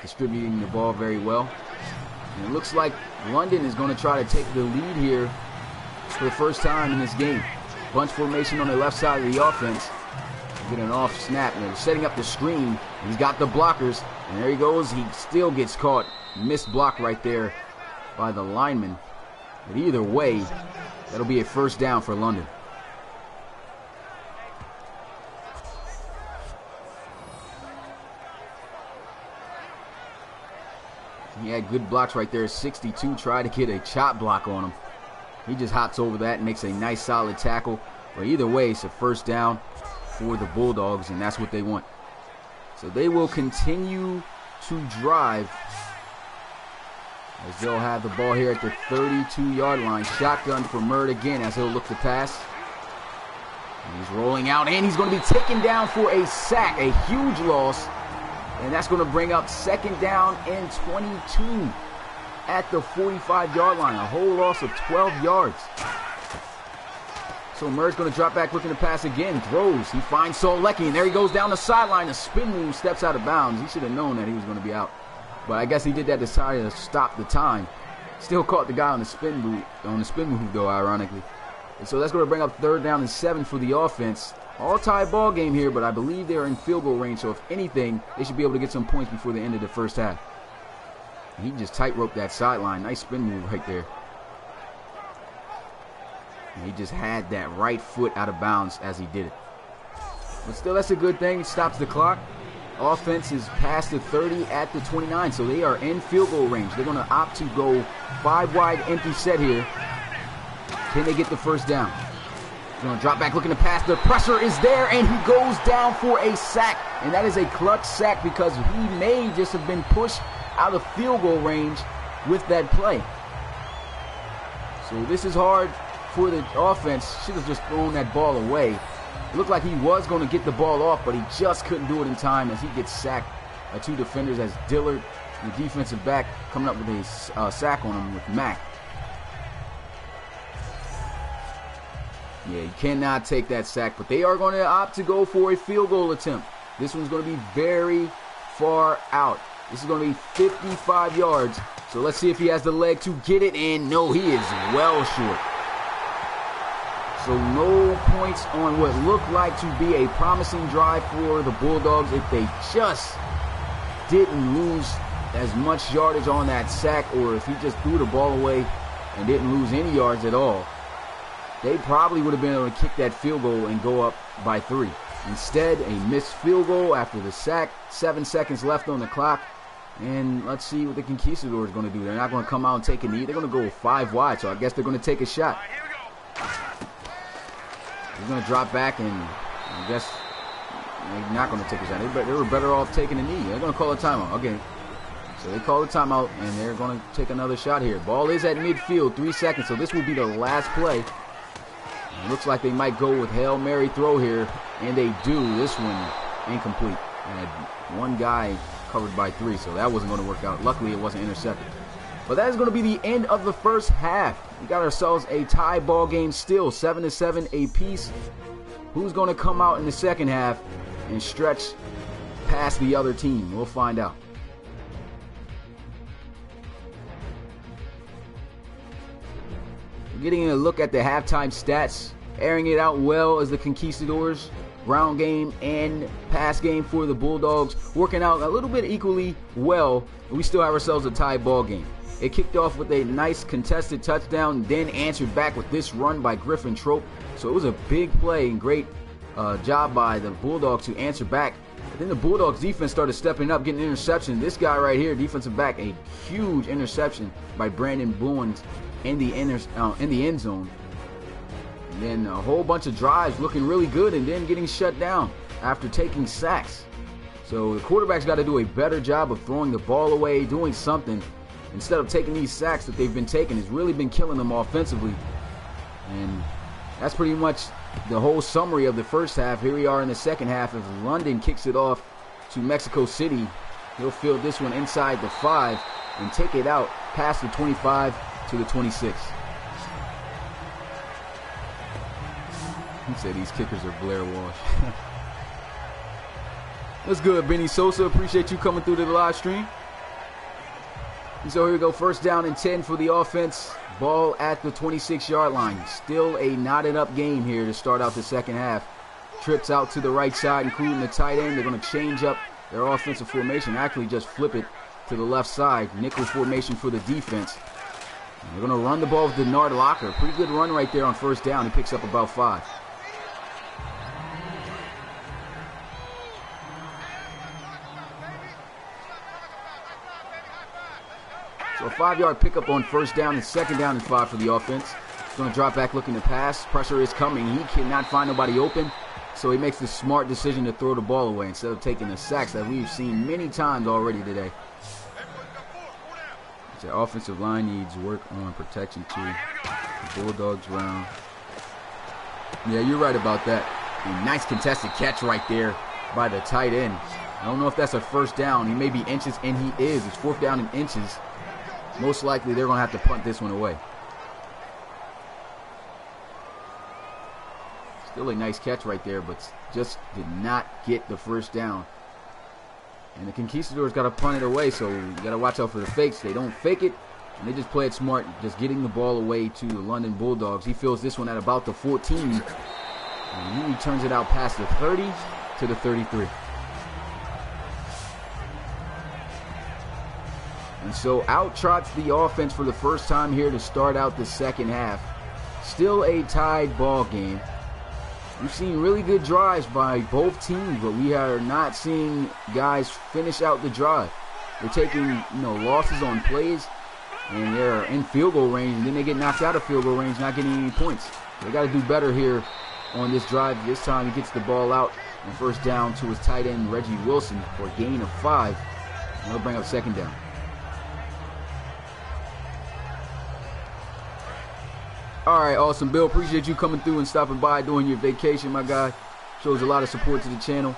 Distributing the ball very well. And it looks like London is going to try to take the lead here for the first time in this game. Bunch formation on the left side of the offense. Get an off snap. And they're setting up the screen. He's got the blockers. And there he goes. He still gets caught. Missed block right there by the lineman. But either way, that'll be a 1st down for London. He had good blocks right there. 62 tried to get a chop block on him. He just hops over that and makes a nice solid tackle. But either way, it's a 1st down for the Bulldogs, and that's what they want. So they will continue to drive as they'll have the ball here at the 32-yard line. Shotgun for Merritt again as he'll look to pass. And he's rolling out, and he's going to be taken down for a sack, a huge loss. And that's going to bring up 2nd down and 22 at the 45-yard line. A whole loss of 12 yards. So Murray's going to drop back looking to pass again. Throws. He finds Solecki, and there he goes down the sideline. A spin move, steps out of bounds. He should have known that he was going to be out. But I guess he did that to try to stop the time. Still caught the guy on the spin move though, ironically. And so that's going to bring up 3rd down and 7 for the offense. All tie ball game here, but I believe they're in field goal range. So if anything, they should be able to get some points before the end of the first half. And he just tightrope that sideline. Nice spin move right there. And he just had that right foot out of bounds as he did it. But still, that's a good thing. He stops the clock. Offense is past the 30 at the 29, so they are in field goal range. They're going to opt to go 5 wide empty set here. Can they get the first down? He's going to drop back looking to pass. The pressure is there, and he goes down for a sack. And that is a clutch sack because he may just have been pushed out of field goal range with that play. So this is hard for the offense. Should have just thrown that ball away. It looked like he was going to get the ball off, but he just couldn't do it in time as he gets sacked by 2 defenders as Dillard, the defensive back, coming up with a sack on him with Mack. Yeah, you cannot take that sack, but they are going to opt to go for a field goal attempt. This one's going to be very far out. This is going to be 55 yards. So let's see if he has the leg to get it in. No, he is well short. So no points on what looked like to be a promising drive for the Bulldogs if they just didn't lose as much yardage on that sack, or if he just threw the ball away and didn't lose any yards at all. They probably would have been able to kick that field goal and go up by 3. Instead, a missed field goal after the sack. 7 seconds left on the clock. And let's see what the Conquistadors are going to do. They're not going to come out and take a knee. They're going to go 5 wide, so I guess they're going to take a shot. He's going to drop back, and I guess they're not going to take a shot. They were better off taking a knee. They're going to call a timeout. Okay. So they call a timeout, and they're going to take another shot here. Ball is at midfield, 3 seconds, so this will be the last play. It looks like they might go with Hail Mary throw here, and they do. This one incomplete. And one guy covered by 3, so that wasn't going to work out. Luckily, it wasn't intercepted. But that is going to be the end of the first half. We got ourselves a tie ball game still, 7-7 apiece. Who's going to come out in the second half and stretch past the other team? We'll find out. Getting a look at the halftime stats, airing it out well as the Conquistadors. Ground game and pass game for the Bulldogs working out a little bit equally well. We still have ourselves a tie ball game. It kicked off with a nice contested touchdown, then answered back with this run by Griffin Trope. So it was a big play and great job by the Bulldogs to answer back. But then the Bulldogs defense started stepping up, getting an interception. This guy right here, defensive back, a huge interception by Brandon Bowens in the end zone. And then a whole bunch of drives looking really good and then getting shut down after taking sacks. So the quarterback's got to do a better job of throwing the ball away, doing something instead of taking these sacks that they've been taking. It's really been killing them offensively. And that's pretty much the whole summary of the first half. Here we are in the second half as London kicks it off to Mexico City. He'll field this one inside the 5 and take it out past the 25 to the 26. He said these kickers are Blair Walsh. What's good, Benny Sosa? Appreciate you coming through to the live stream. And so here we go, first down and 10 for the offense. Ball at the 26-yard line. Still a knotted up game here to start out the second half. Trips out to the right side, including the tight end. They're going to change up their offensive formation, actually just flip it to the left side. Nickel formation for the defense. And they're going to run the ball with Denard Locker. Pretty good run right there on first down. He picks up about 5. So a 5-yard pickup on first down and second down and 5 for the offense. He's going to drop back looking to pass. Pressure is coming. He cannot find nobody open. So he makes the smart decision to throw the ball away instead of taking the sacks that we've seen many times already today. The offensive line needs work on protection too. The Bulldogs round. Yeah, you're right about that. A nice contested catch right there by the tight end. I don't know if that's a first down. He may be inches, and he is. It's fourth down in inches. Most likely they're going to have to punt this one away. Still a nice catch right there, but just did not get the first down. And the Conquistadors got to punt it away, so you got to watch out for the fakes. They don't fake it, and they just play it smart, just getting the ball away to the London Bulldogs. He fills this one at about the 14, and he returns it out past the 30 to the 33. And so out trots the offense for the first time here to start out the second half. Still a tied ball game. We've seen really good drives by both teams, but we are not seeing guys finish out the drive. They're taking, losses on plays, and they're in field goal range, and then they get knocked out of field goal range, not getting any points. They got to do better here on this drive. This time he gets the ball out and first down to his tight end, Reggie Wilson, for a gain of 5. And he'll bring up second down. All right, awesome, Bill. Appreciate you coming through and stopping by during your vacation, my guy. Shows a lot of support to the channel.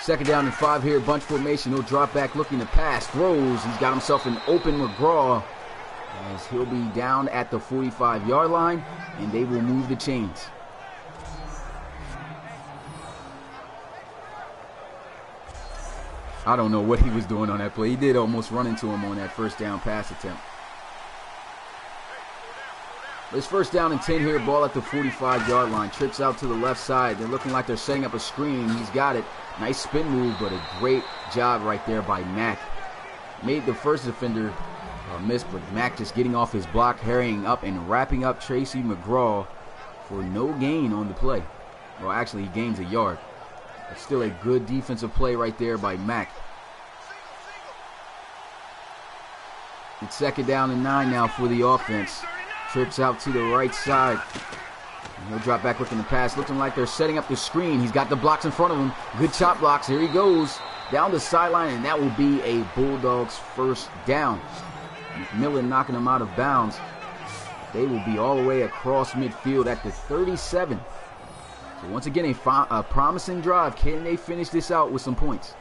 Second down and 5 here, bunch formation. He'll drop back looking to pass. Throws. He's got himself an open McGraw as he'll be down at the 45-yard line, and they will move the chains. I don't know what he was doing on that play. He did almost run into him on that first down pass attempt. It's first down and 10 here, ball at the 45-yard line. Trips out to the left side. They're looking like they're setting up a screen. He's got it. Nice spin move, but a great job right there by Mack. Made the first defender miss, but Mack just getting off his block, hurrying up and wrapping up Tracy McGraw for no gain on the play. Well, actually, he gains a yard. But still a good defensive play right there by Mack. It's second down and 9 now for the offense. Trips out to the right side. And he'll drop back looking to pass. Looking like they're setting up the screen. He's got the blocks in front of him. Good chop blocks. Here he goes. Down the sideline, and that will be a Bulldogs first down. McMillan knocking him out of bounds. They will be all the way across midfield at the 37. So once again, a promising drive. Can they finish this out with some points?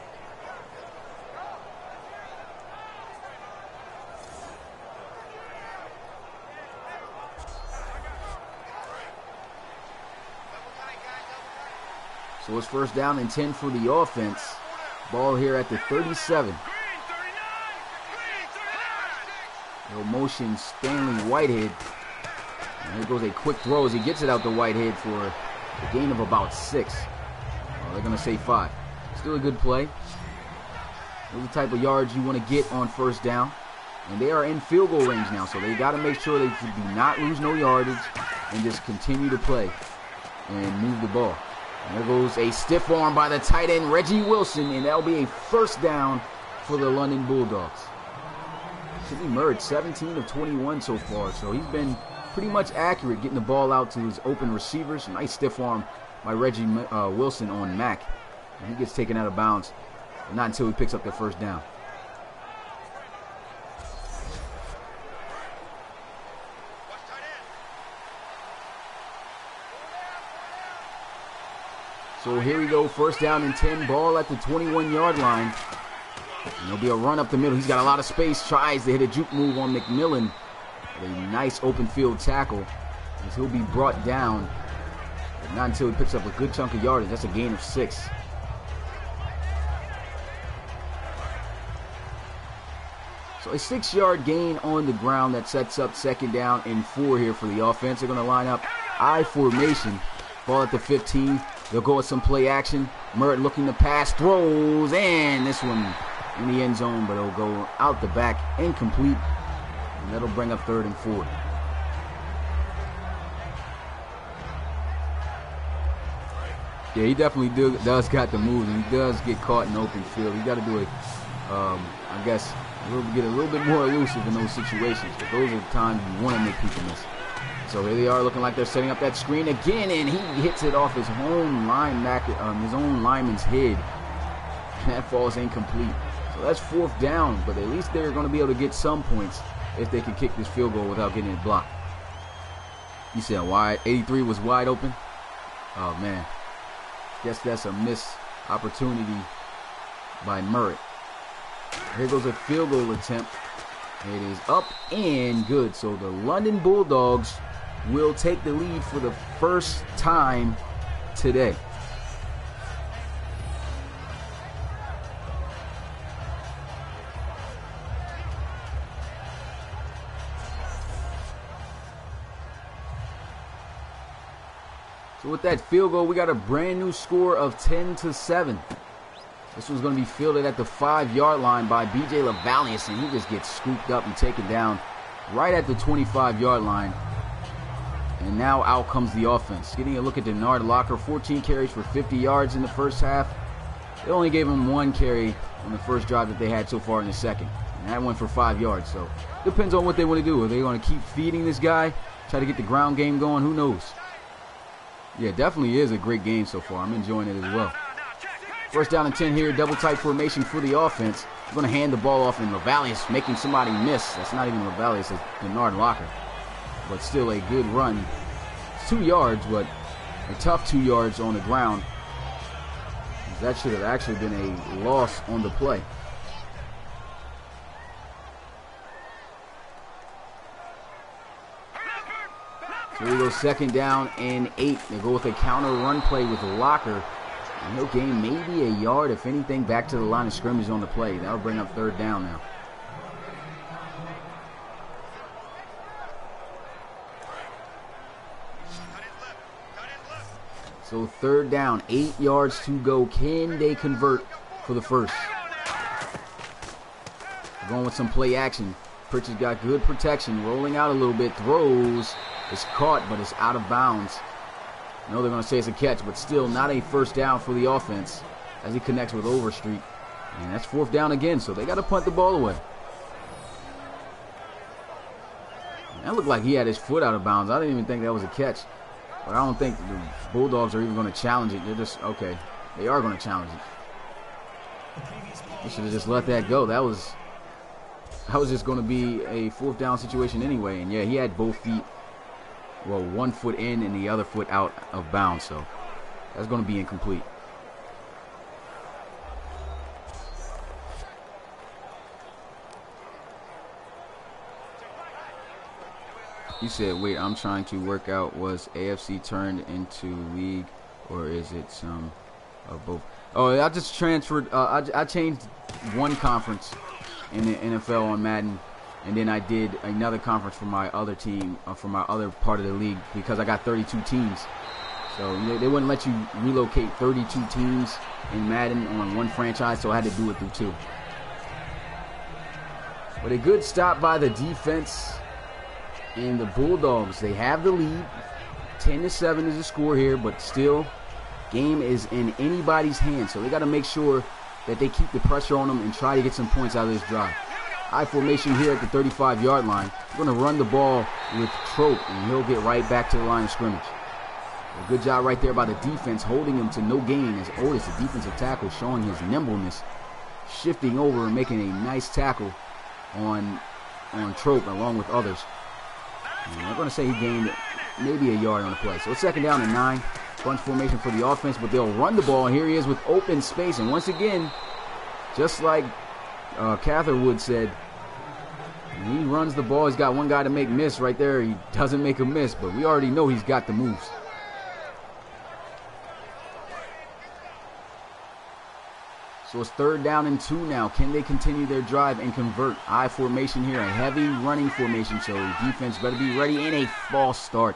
So it's first down and 10 for the offense. Ball here at the 37. No motion, Stanley Whitehead. And here goes a quick throw as he gets it out to Whitehead for a gain of about 6. Well, they're going to say 5. Still a good play. Those are the type of yards you want to get on first down. And they are in field goal range now, so they got to make sure they do not lose no yardage and just continue to play and move the ball. There goes a stiff arm by the tight end, Reggie Wilson, and that'll be a first down for the London Bulldogs. Sidney Murray, 17 of 21 so far, so he's been pretty much accurate getting the ball out to his open receivers. Nice stiff arm by Reggie Wilson on Mack. And he gets taken out of bounds, but not until he picks up the first down. So here we go, first down and 10, ball at the 21-yard line. And there'll be a run up the middle. He's got a lot of space, tries to hit a juke move on McMillan. A nice open field tackle as he'll be brought down. But not until he picks up a good chunk of yardage. That's a gain of 6. So a 6-yard gain on the ground that sets up second down and 4 here for the offense. They're going to line up I formation. Ball at the 15. They'll go with some play action. Merritt looking to pass, throws, and this one in the end zone, but it'll go out the back, incomplete, and that'll bring up 3rd and 4. Yeah, he definitely does got the moves, and he does get caught in open field. He got to do it, I guess, get a little bit more elusive in those situations, but those are the times you want to make people miss. So here they are looking like they're setting up that screen again, and he hits it off his own lineman's head. And that falls incomplete. So that's 4th down, but at least they're going to be able to get some points if they can kick this field goal without getting it blocked. You said wide, 83 was wide open. Oh man, guess that's a missed opportunity by Merritt. Here goes a field goal attempt. It is up and good. So the London Bulldogs will take the lead for the first time today. So with that field goal, we got a brand new score of 10-7. This one's going to be fielded at the 5-yard line by B.J. Lavalius, and he just gets scooped up and taken down right at the 25-yard line. And now out comes the offense. Getting a look at Denard Locker, 14 carries for 50 yards in the first half. They only gave him 1 carry on the first drive that they had so far in the second. And that went for 5 yards. So depends on what they want to do. Are they going to keep feeding this guy, try to get the ground game going? Who knows? Yeah, definitely is a great game so far. I'm enjoying it as well. First down and 10 here, double tight formation for the offense. I'm going to hand the ball off, and Lavalius making somebody miss. That's not even Lavalius, it's Denard Locker. But still a good run. It's 2 yards, but a tough 2 yards on the ground. That should have actually been a loss on the play. So we go second down and 8. They go with a counter run play with Locker. And he'll gain maybe a yard, if anything, back to the line of scrimmage on the play. That'll bring up third down now. So third down, 8 yards to go. Can they convert for the first? Going with some play action. Pritchard's got good protection, rolling out a little bit, throws. It's caught, but it's out of bounds. I know they're going to say it's a catch, but still not a first down for the offense as he connects with Overstreet. And that's fourth down again, so they got to punt the ball away. And that looked like he had his foot out of bounds. I didn't even think that was a catch. But I don't think the Bulldogs are even going to challenge it. They're just, okay, they are going to challenge it. They should have just let that go. That was just going to be a fourth down situation anyway. And yeah, he had both feet. Well, 1 foot in and the other foot out of bounds, so that's going to be incomplete. You said, wait, I'm trying to work out, was AFC turned into league, or is it some of both? Oh, I just transferred, I changed one conference in the NFL on Madden. And then I did another conference for my other team, for my other part of the league, because I got 32 teams. So they wouldn't let you relocate 32 teams in Madden on one franchise, so I had to do it through 2. But a good stop by the defense. And the Bulldogs, they have the lead. 10-7 is the score here, but still, game is in anybody's hands. So they got to make sure that they keep the pressure on them and try to get some points out of this drive. I formation here at the 35-yard line. We're going to run the ball with Trope, and he'll get right back to the line of scrimmage. A good job right there by the defense, holding him to no gain as Otis, the defensive tackle, showing his nimbleness, shifting over and making a nice tackle on Trope along with others. And I'm going to say he gained maybe a yard on the play. So it's second down and 9. Bunch formation for the offense, but they'll run the ball. And here he is with open space. And once again, just like Catherwood said, when he runs the ball, he's got one guy to make miss right there. He doesn't make a miss, but we already know he's got the moves. So it's third down and 2 now. Can they continue their drive and convert? I formation here, a heavy running formation, so defense better be ready, and a false start.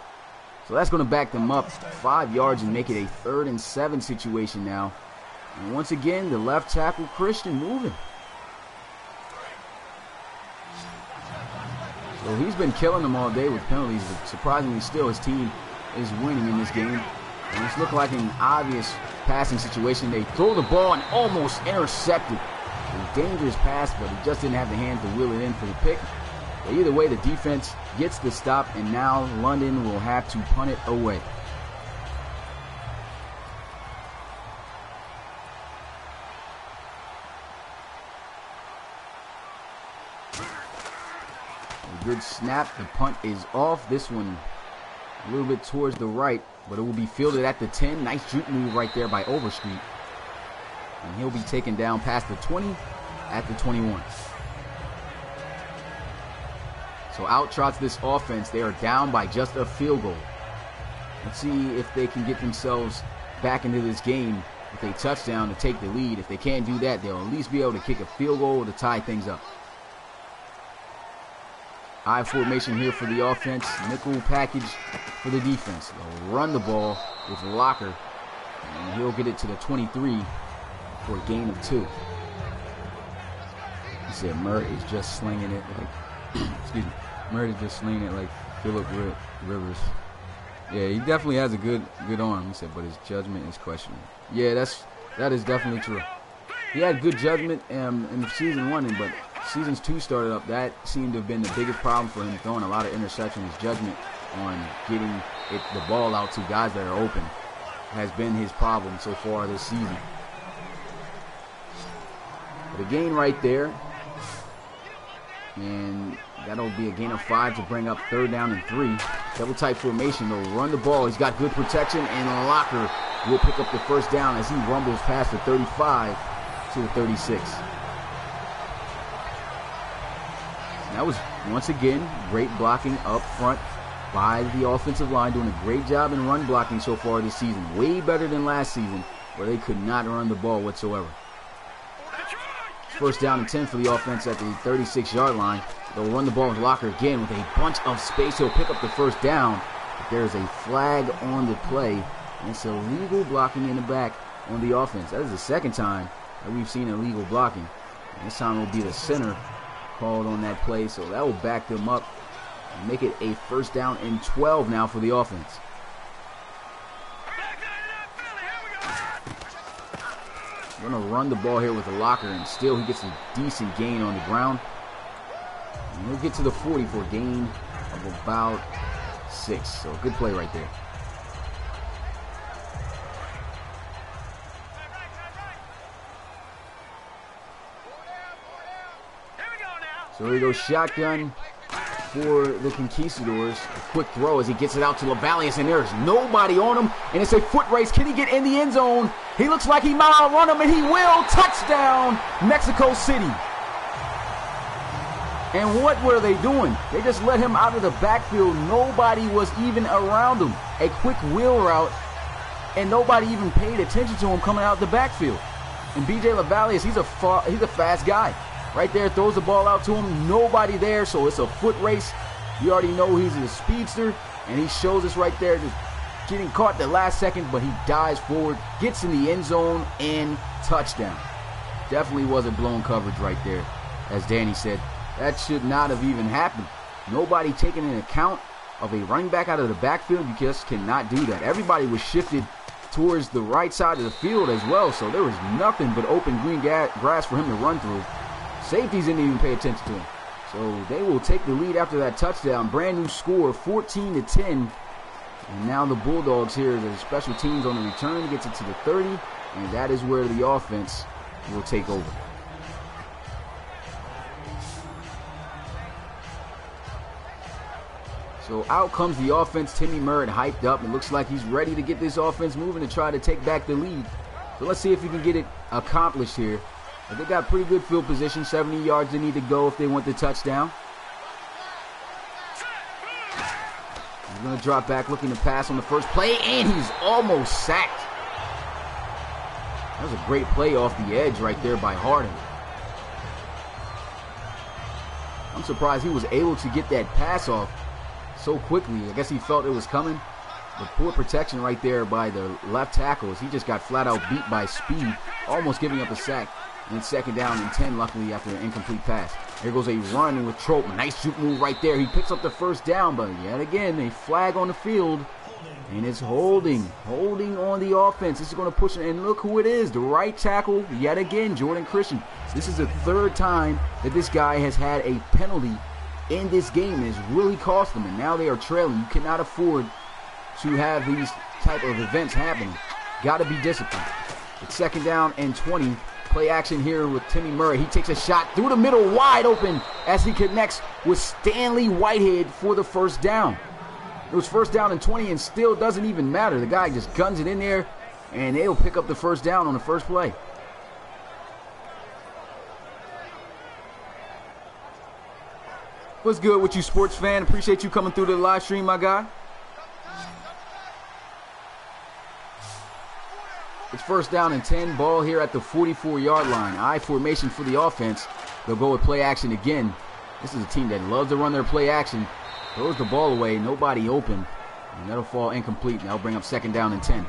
So that's going to back them up 5 yards and make it a 3rd and 7 situation now. And once again, the left tackle, Christian, moving. So he's been killing them all day with penalties, but surprisingly still his team is winning in this game. And it's looked like an obvious passing situation. They throw the ball and almost intercepted. A dangerous pass, but he just didn't have the hands to wheel it in for the pick. But either way, the defense gets the stop, and now London will have to punt it away. Good snap. The punt is off. This one a little bit towards the right, but it will be fielded at the 10. Nice juke move right there by Overstreet. And he'll be taken down past the 20 at the 21. So out trots this offense. They are down by just a field goal. Let's see if they can get themselves back into this game with a touchdown to take the lead. If they can't do that, they'll at least be able to kick a field goal to tie things up. I formation here for the offense. Nickel package for the defense. They'll run the ball with Locker, and he'll get it to the 23 for a gain of 2. He said Murray is just slinging it like, excuse me, Murray is just slinging it like Phillip Rivers. Yeah, he definitely has a good arm, he said, but his judgment is questionable. Yeah, that is definitely true. He had good judgment in season 1, but seasons 2 started up. That seemed to have been the biggest problem for him, throwing a lot of interceptions. His judgment on getting the ball out to guys that are open has been his problem so far this season. But a gain right there, and that'll be a gain of 5 to bring up 3rd down and 3. Double tight formation. They'll run the ball. He's got good protection, and Locker will pick up the 1st down as he rumbles past the 35 to the 36. That was, once again, great blocking up front by the offensive line, doing a great job in run blocking so far this season. Way better than last season, where they could not run the ball whatsoever. 1st down and 10 for the offense at the 36-yard line. They'll run the ball with Locker again with a bunch of space. He'll pick up the 1st down. But there's a flag on the play, and it's illegal blocking in the back on the offense. That is the 2nd time that we've seen illegal blocking. And this time it will be the center called on that play, so that will back them up and make it a 1st down and 12 now for the offense. We're going to run the ball here with a Locker, and still he gets a decent gain on the ground. And he'll get to the 40 for a gain of about 6. So good play right there. So here we go, shotgun for the Conquistadors. A quick throw as he gets it out to Lavalius, and there's nobody on him, and it's a foot race. Can he get in the end zone? He looks like he might outrun him, and he will. Touchdown, Mexico City. And what were they doing? They just let him out of the backfield. Nobody was even around him. A quick wheel route, and nobody even paid attention to him coming out the backfield. And B.J. Lavalius, he's a fast guy. Right there, throws the ball out to him. Nobody there, so it's a foot race. You already know he's a speedster, and he shows us right there, just getting caught the last second, but he dives forward, gets in the end zone, and touchdown. Definitely wasn't blown coverage right there. As Danny said, that should not have even happened. Nobody taking into account of a running back out of the backfield. You just cannot do that. Everybody was shifted towards the right side of the field as well, so there was nothing but open green grass for him to run through. Safeties didn't even pay attention to him. So they will take the lead after that touchdown. Brand new score, 14-10. And now the Bulldogs here, the special teams on the return, gets it to the 30. And that is where the offense will take over. So out comes the offense. Timmy Murray hyped up. It looks like he's ready to get this offense moving to try to take back the lead. So let's see if he can get it accomplished here. But they got pretty good field position, 70 yards they need to go if they want the touchdown. He's going to drop back, looking to pass on the first play, and he's almost sacked. That was a great play off the edge right there by Harding. I'm surprised he was able to get that pass off so quickly. I guess he felt it was coming. The poor protection right there by the left tackles. He just got flat out beat by speed, almost giving up a sack. And 2nd down and 10, luckily, after an incomplete pass. Here goes a run with Trope. Nice juke move right there. He picks up the 1st down, but yet again, a flag on the field. And it's holding on the offense. This is going to push it, and look who it is. The right tackle, yet again, Jordan Christian. This is the 3rd time that this guy has had a penalty in this game, and it's really cost them. And now they are trailing. You cannot afford to have these type of events happening. Got to be disciplined. It's 2nd down and 20. Play action here with Timmy Murray. He takes a shot through the middle, wide open, as he connects with Stanley Whitehead for the 1st down. It was 1st down and 20, and still doesn't even matter. The guy just guns it in there, and they'll pick up the 1st down on the first play. What's good with you, sports fan? Appreciate you coming through the live stream, my guy. It's first down and 10. Ball here at the 44-yard line. I formation for the offense. They'll go with play action again. This is a team that loves to run their play action. Throws the ball away. Nobody open. And that'll fall incomplete. And that'll bring up second down and 10.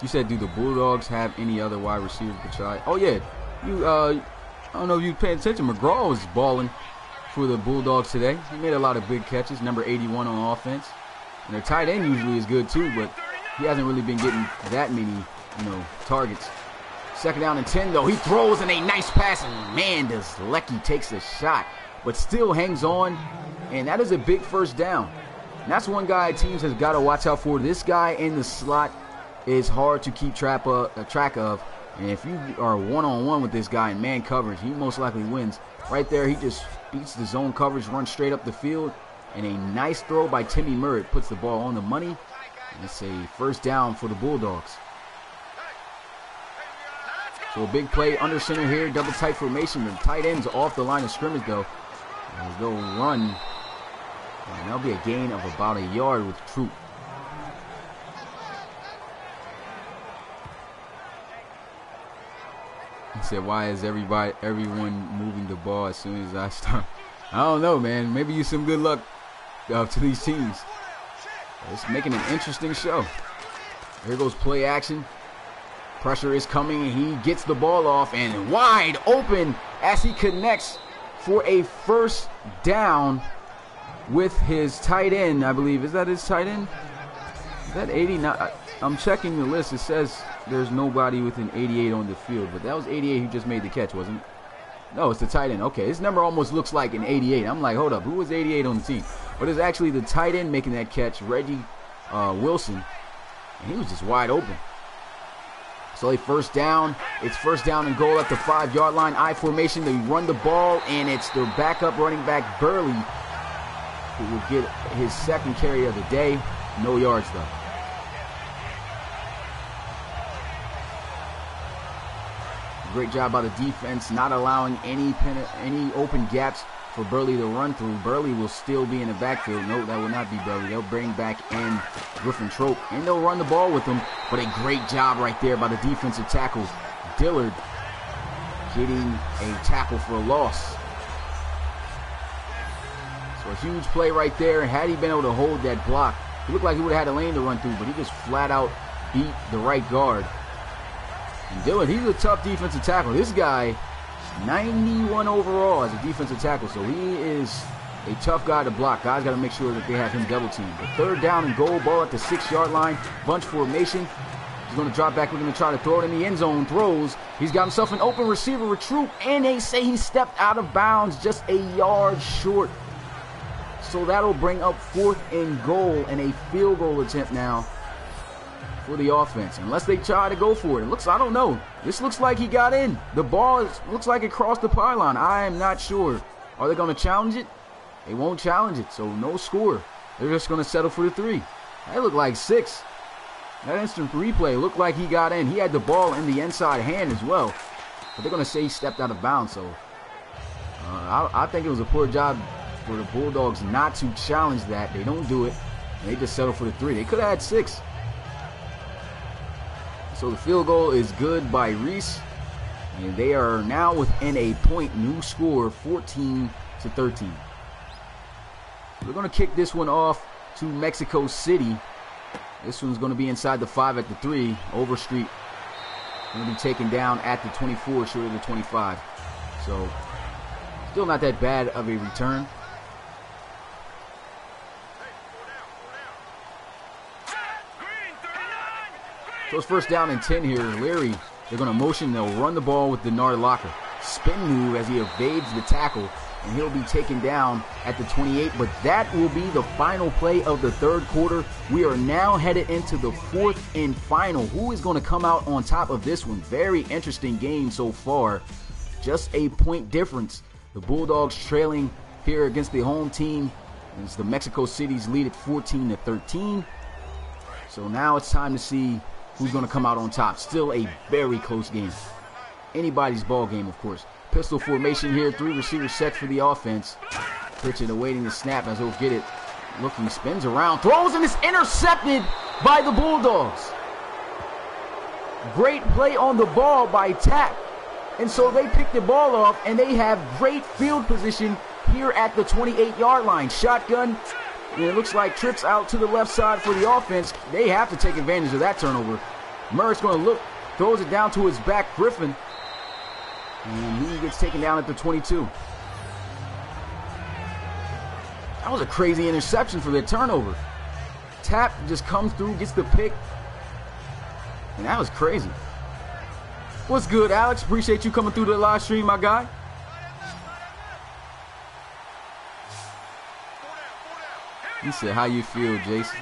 You said, do the Bulldogs have any other wide receivers besides? Oh, yeah. I don't know if you paid attention. McGraw was balling for the Bulldogs today. He made a lot of big catches. Number 81 on offense. And their tight end usually is good, too. But he hasn't really been getting that many, targets. Second down and 10, though. He throws in a nice pass, and man, does Lecky takes a shot, but still hangs on, and that is a big first down. And that's one guy teams has got to watch out for. This guy in the slot is hard to keep track of, and if you are one-on-one with this guy in man coverage, he most likely wins. Right there, he just beats the zone coverage, runs straight up the field, and a nice throw by Timmy Merritt puts the ball on the money. And it's a first down for the Bulldogs. So a big play under center here, double tight formation. The tight end's off the line of scrimmage, though. As they'll run, and that'll be a gain of about a yard with Troop. He said, why is everyone moving the ball as soon as I start? I don't know, man. Maybe use some good luck to these teams. It's making an interesting show. Here goes play action. Pressure is coming. He gets the ball off and wide open as he connects for a first down with his tight end, I believe. Is that his tight end? Is that 89? I'm checking the list. It says there's nobody within 88 on the field, but that was 88 who just made the catch, wasn't it? No, it's the tight end. Okay, his number almost looks like an 88. I'm like, hold up, who was 88 on the team? But it's actually the tight end making that catch, Reggie Wilson, and he was just wide open. So a first down. It's first down and goal at the 5-yard line. I formation. They run the ball, and it's their backup running back, Burley, who will get his second carry of the day. No yards, though. Great job by the defense, not allowing any open gaps for Burley to run through. Burley will still be in the backfield. No, that will not be Burley. They'll bring back in Griffin Trope, and they'll run the ball with him. But a great job right there by the defensive tackles. Dillard getting a tackle for a loss. So a huge play right there. Had he been able to hold that block, he looked like he would have had a lane to run through, but he just flat out beat the right guard. And Dillard, he's a tough defensive tackle. This guy, 91 overall as a defensive tackle, so he is a tough guy to block. Guys got to make sure that they have him double teamed. But third down and goal, ball at the 6-yard line, bunch formation. He's going to drop back. We're going to try to throw it in the end zone. Throws. He's got himself an open receiver with Troop, and they say he stepped out of bounds just a yard short. So that'll bring up 4th and goal and a field goal attempt now for the offense, unless they try to go for it. I don't know. This looks like he got in. The ball looks like it crossed the pylon. I am not sure. Are they going to challenge it? They won't challenge it, so no score. They're just going to settle for the 3. That looked like 6. That instant replay looked like he got in. He had the ball in the inside hand as well. But they're going to say he stepped out of bounds, so I think it was a poor job for the Bulldogs not to challenge that. They don't do it. They just settle for the 3. They could have had 6. So the field goal is good by Reese, and they are now within a point. New score, 14-13. We're going to kick this one off to Mexico City. This one's going to be inside the 5 at the 3. Overstreet going to be taken down at the 24, short of the 25. So still not that bad of a return. So it's first down and 10 here. Leary, they're going to motion. They'll run the ball with Denard Locker. Spin move as he evades the tackle, and he'll be taken down at the 28. But that will be the final play of the third quarter. We are now headed into the 4th and final. Who is going to come out on top of this one? Very interesting game so far. Just a point difference. The Bulldogs trailing here against the home team. It's the Mexico City's lead at 14-13. So now it's time to see who's going to come out on top. Still a very close game. Anybody's ball game, of course. Pistol formation here. 3 receivers set for the offense. Pritchett awaiting the snap as he'll get it. Looking, spins around, throws, and it's intercepted by the Bulldogs. Great play on the ball by Tapp. And so they pick the ball off, and they have great field position here at the 28-yard line. Shotgun, and it looks like trips out to the left side for the offense. They have to take advantage of that turnover. Murray's going to look, throws it down to his back, Griffin. And he gets taken down at the 22. That was a crazy interception for the turnover. Tapp just comes through, gets the pick. And that was crazy. What's good, Alex? Appreciate you coming through the live stream, my guy. He said, how you feel, Jason?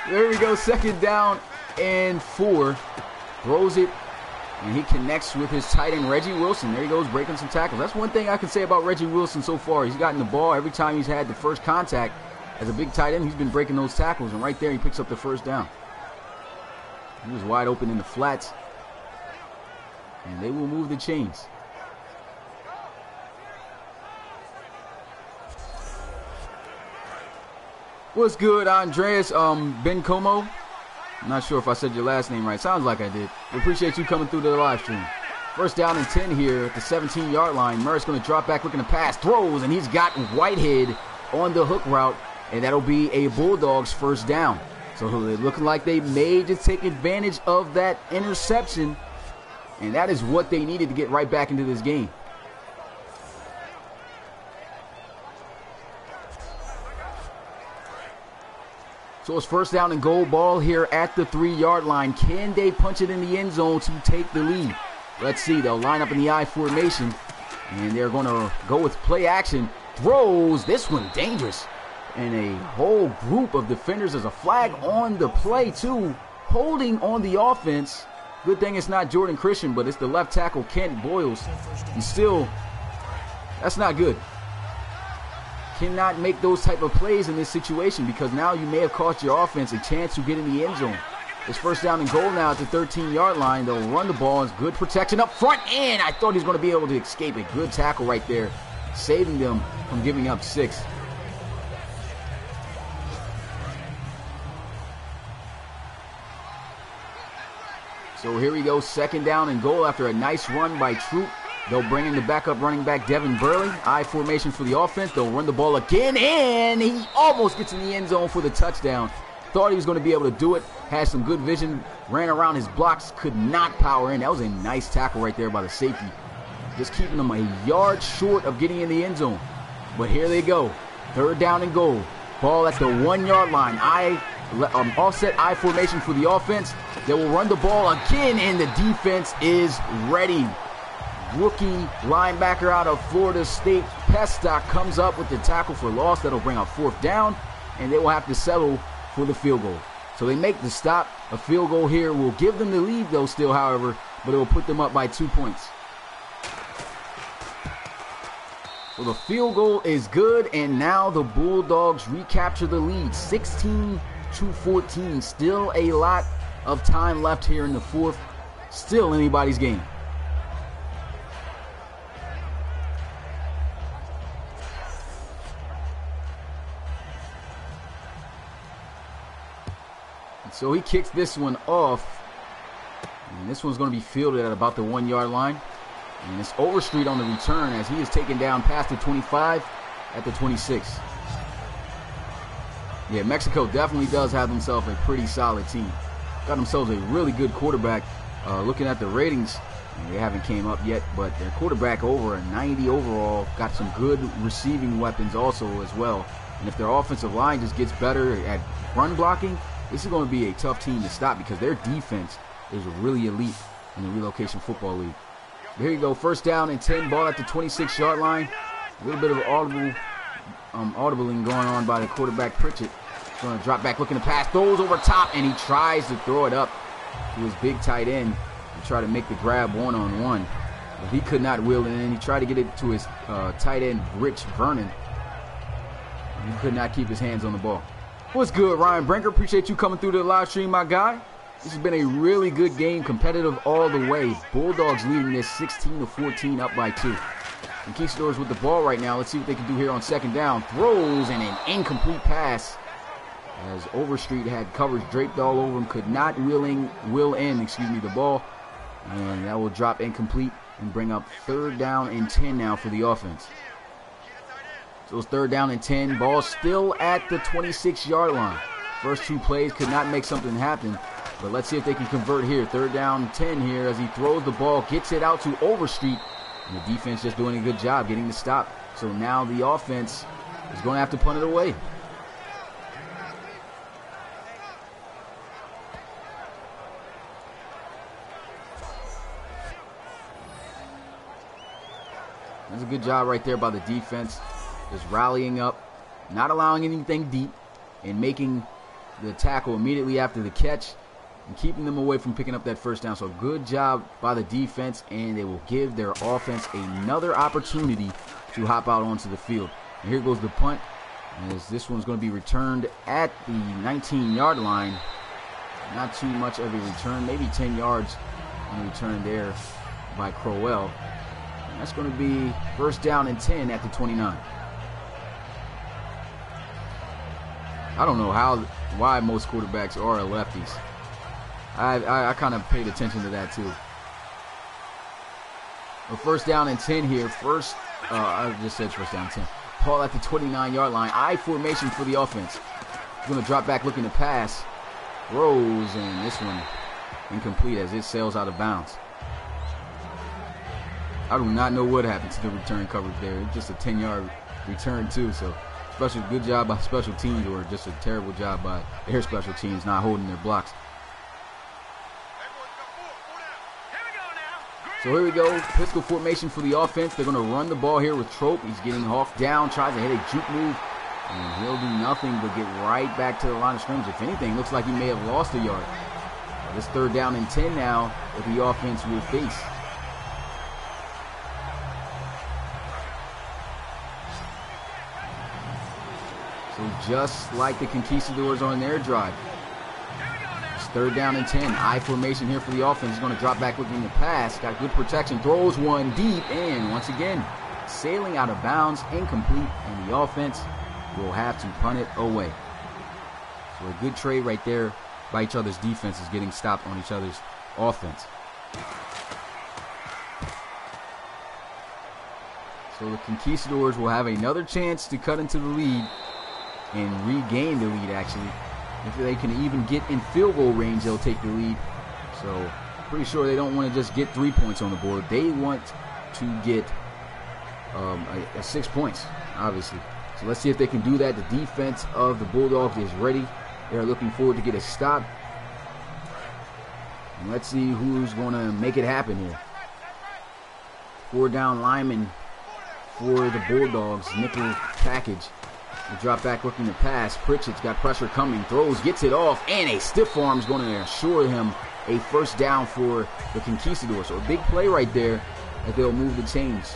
There we go, 2nd down and 4. Throws it, and he connects with his tight end, Reggie Wilson. There he goes, breaking some tackles. That's one thing I can say about Reggie Wilson so far. He's gotten the ball every time he's had the first contact. As a big tight end, he's been breaking those tackles, and right there he picks up the 1st down. He was wide open in the flats, and they will move the chains. What's good, Andreas Bencomo? I'm not sure if I said your last name right. Sounds like I did. We appreciate you coming through to the live stream. 1st down and 10 here at the 17-yard line. Murray's going to drop back looking to pass. Throws, and he's got Whitehead on the hook route, and that'll be a Bulldogs 1st down. So they're looking like they may just take advantage of that interception, and that is what they needed to get right back into this game. So it's 1st down and goal, ball here at the 3-yard line. Can they punch it in the end zone to take the lead? Let's see. They'll line up in the I formation, and they're going to go with play action. Throws. This one dangerous. And a whole group of defenders. There's a flag on the play, too, holding on the offense. Good thing it's not Jordan Christian, but it's the left tackle, Kent Boyles. And still, that's not good. Cannot make those type of plays in this situation, because now you may have cost your offense a chance to get in the end zone. It's 1st down and goal now at the 13-yard line. They'll run the ball. It's good protection up front, and I thought he was going to be able to escape. A good tackle right there, saving them from giving up 6. So here we go, 2nd down and goal after a nice run by Troop. They'll bring in the backup running back, Devin Burley. I formation for the offense. They'll run the ball again, and he almost gets in the end zone for the touchdown. Thought he was going to be able to do it. Had some good vision. Ran around his blocks. Could not power in. That was a nice tackle right there by the safety. Just keeping them a yard short of getting in the end zone. But here they go. 3rd down and goal. Ball at the 1-yard line. Offset I formation for the offense. They will run the ball again, and the defense is ready. Rookie linebacker out of Florida State, Pestock, comes up with the tackle for loss. That'll bring up 4th down, and they will have to settle for the field goal. So they make the stop. A field goal here will give them the lead, though, still, however, but it will put them up by 2 points. So the field goal is good, and now the Bulldogs recapture the lead, 16-14. Still a lot of time left here in the 4th. Still anybody's game. So he kicks this one off, and this one's going to be fielded at about the 1-yard line. And it's Overstreet on the return as he is taken down past the 25 at the 26. Yeah, Mexico definitely does have themselves a pretty solid team. Got themselves a really good quarterback. Looking at the ratings, they haven't came up yet, but their quarterback over a 90 overall. Got some good receiving weapons also as well. And if their offensive line just gets better at run blocking, this is going to be a tough team to stop, because their defense is really elite in the Relocation Football League. Here you go, 1st down and 10, ball at the 26-yard line. A little bit of audibling going on by the quarterback, Pritchett. Going to drop back, looking to pass, throws over top, and he tries to throw it up to his big tight end to try to make the grab one-on-one. But he could not wheel it in. He tried to get it to his tight end, Rich Vernon. He could not keep his hands on the ball. What's good, Ryan Brinker? Appreciate you coming through the live stream, my guy. This has been a really good game, competitive all the way. Bulldogs leading this 16-14, up by 2. Conquistadors with the ball right now. Let's see what they can do here on second down. Throws and an incomplete pass, as Overstreet had coverage draped all over him, could not will in the ball, and that will drop incomplete and bring up 3rd down and 10 now for the offense. So it's 3rd down and 10, ball still at the 26-yard line. First 2 plays could not make something happen, but let's see if they can convert here. 3rd down and 10 here as he throws the ball, gets it out to Overstreet, and the defense just doing a good job getting the stop. So now the offense is going to have to punt it away. That's a good job right there by the defense. Just rallying up, not allowing anything deep, and making the tackle immediately after the catch and keeping them away from picking up that first down. So good job by the defense, and they will give their offense another opportunity to hop out onto the field. And here goes the punt, as this one's going to be returned at the 19-yard line. Not too much of a return, maybe 10 yards on the return there by Crowell. And that's going to be 1st down and 10 at the 29. I don't know why most quarterbacks are lefties. I kind of paid attention to that too. But 1st down and 10 here. I just said 1st down and 10. Ball at the 29-yard line. I formation for the offense. Going to drop back looking to pass. Throws, and this one incomplete as it sails out of bounds. I do not know what happened to the return coverage there. It's just a 10-yard return too. So good job by special teams, or just a terrible job by their special teams not holding their blocks. So here we go, pistol formation for the offense. They're going to run the ball here with Trope. He's getting hawked down, tries to hit a juke move, and he'll do nothing but get right back to the line of scrimmage. If anything, looks like he may have lost a yard. This 3rd down and 10 now that the offense will face. So just like the Conquistadors on their drive. It's 3rd down and 10. I formation here for the offense. He's going to drop back looking to pass. Got good protection. Throws one deep. And once again, sailing out of bounds. Incomplete. And the offense will have to punt it away. So a good trade right there by each other's defenses, getting stopped on each other's offense. So the Conquistadors will have another chance to cut into the lead and regain the lead, actually. If they can even get in field goal range, they'll take the lead. So pretty sure they don't want to just get 3 points on the board. They want to get 6 points, obviously. So let's see if they can do that. The defense of the Bulldogs is ready. They're looking forward to get a stop. And let's see who's going to make it happen here. 4 down lineman for the Bulldogs. Nickel package. The drop back looking to pass. Pritchett's got pressure coming. Throws, gets it off, and a stiff arm is going to assure him a 1st down for the Conquistadors. So a big play right there that they'll move the chains.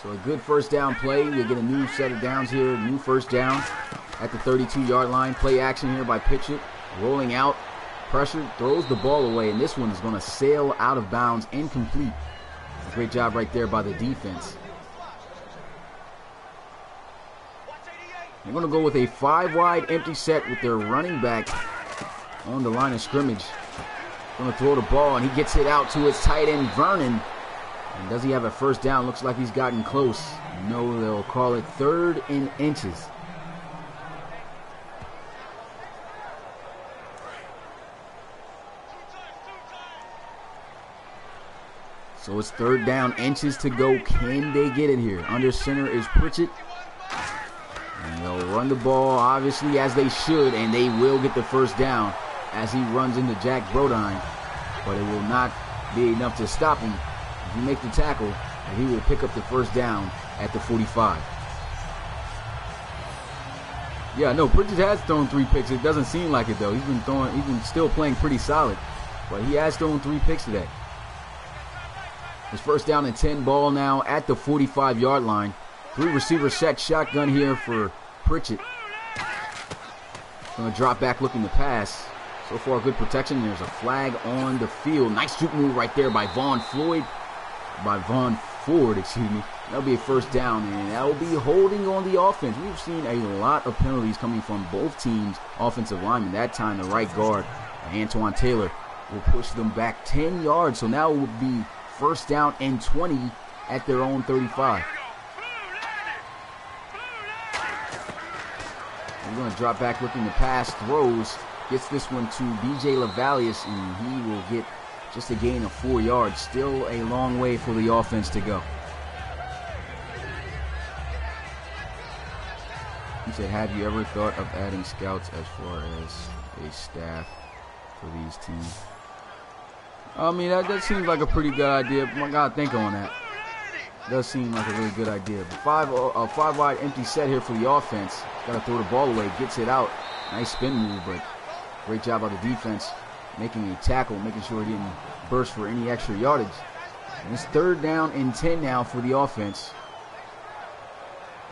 So a good 1st down play. They get a new set of downs here. New 1st down at the 32-yard line. Play action here by Pritchett. Rolling out. Pressure, throws the ball away, and this one is going to sail out of bounds, incomplete. Great job right there by the defense. They're going to go with a 5-wide empty set with their running back on the line of scrimmage. Going to throw the ball, and he gets it out to his tight end, Vernon. And does he have a 1st down? Looks like he's gotten close. No, they'll call it 3rd and inches. So it's 3rd down, inches to go. Can they get it here? Under center is Pritchett. And they'll run the ball, obviously, as they should, and they will get the 1st down as he runs into Jack Brodine. But it will not be enough to stop him. If he makes the tackle, and he will pick up the 1st down at the 45. Yeah, no, Pritchett has thrown 3 picks. It doesn't seem like it, though. He's been still playing pretty solid. But he has thrown 3 picks today. It's 1st down and 10, ball now at the 45-yard line. Three receiver set shotgun here for Pritchett. Going to drop back looking to pass. So far, good protection. There's a flag on the field. Nice juke move right there by Von Ford, excuse me. That'll be a first down, and that will be holding on the offense. We've seen a lot of penalties coming from both teams' offensive linemen. That time, the right guard, Antoine Taylor, will push them back 10 yards. So now it will be first down and 20 at their own 35. We're going to drop back looking to pass, throws, gets this one to B.J. Lavalius, and he will get just a gain of 4 yards. Still a long way for the offense to go. He said, have you ever thought of adding scouts as far as a staff for these teams? I mean, that seems like a pretty good idea. I gotta think on that. Does seem like a really good idea. But five wide empty set here for the offense. Gotta throw the ball away, gets it out. Nice spin move, but great job by the defense making a tackle, making sure he didn't burst for any extra yardage. And it's third down and 10 now for the offense.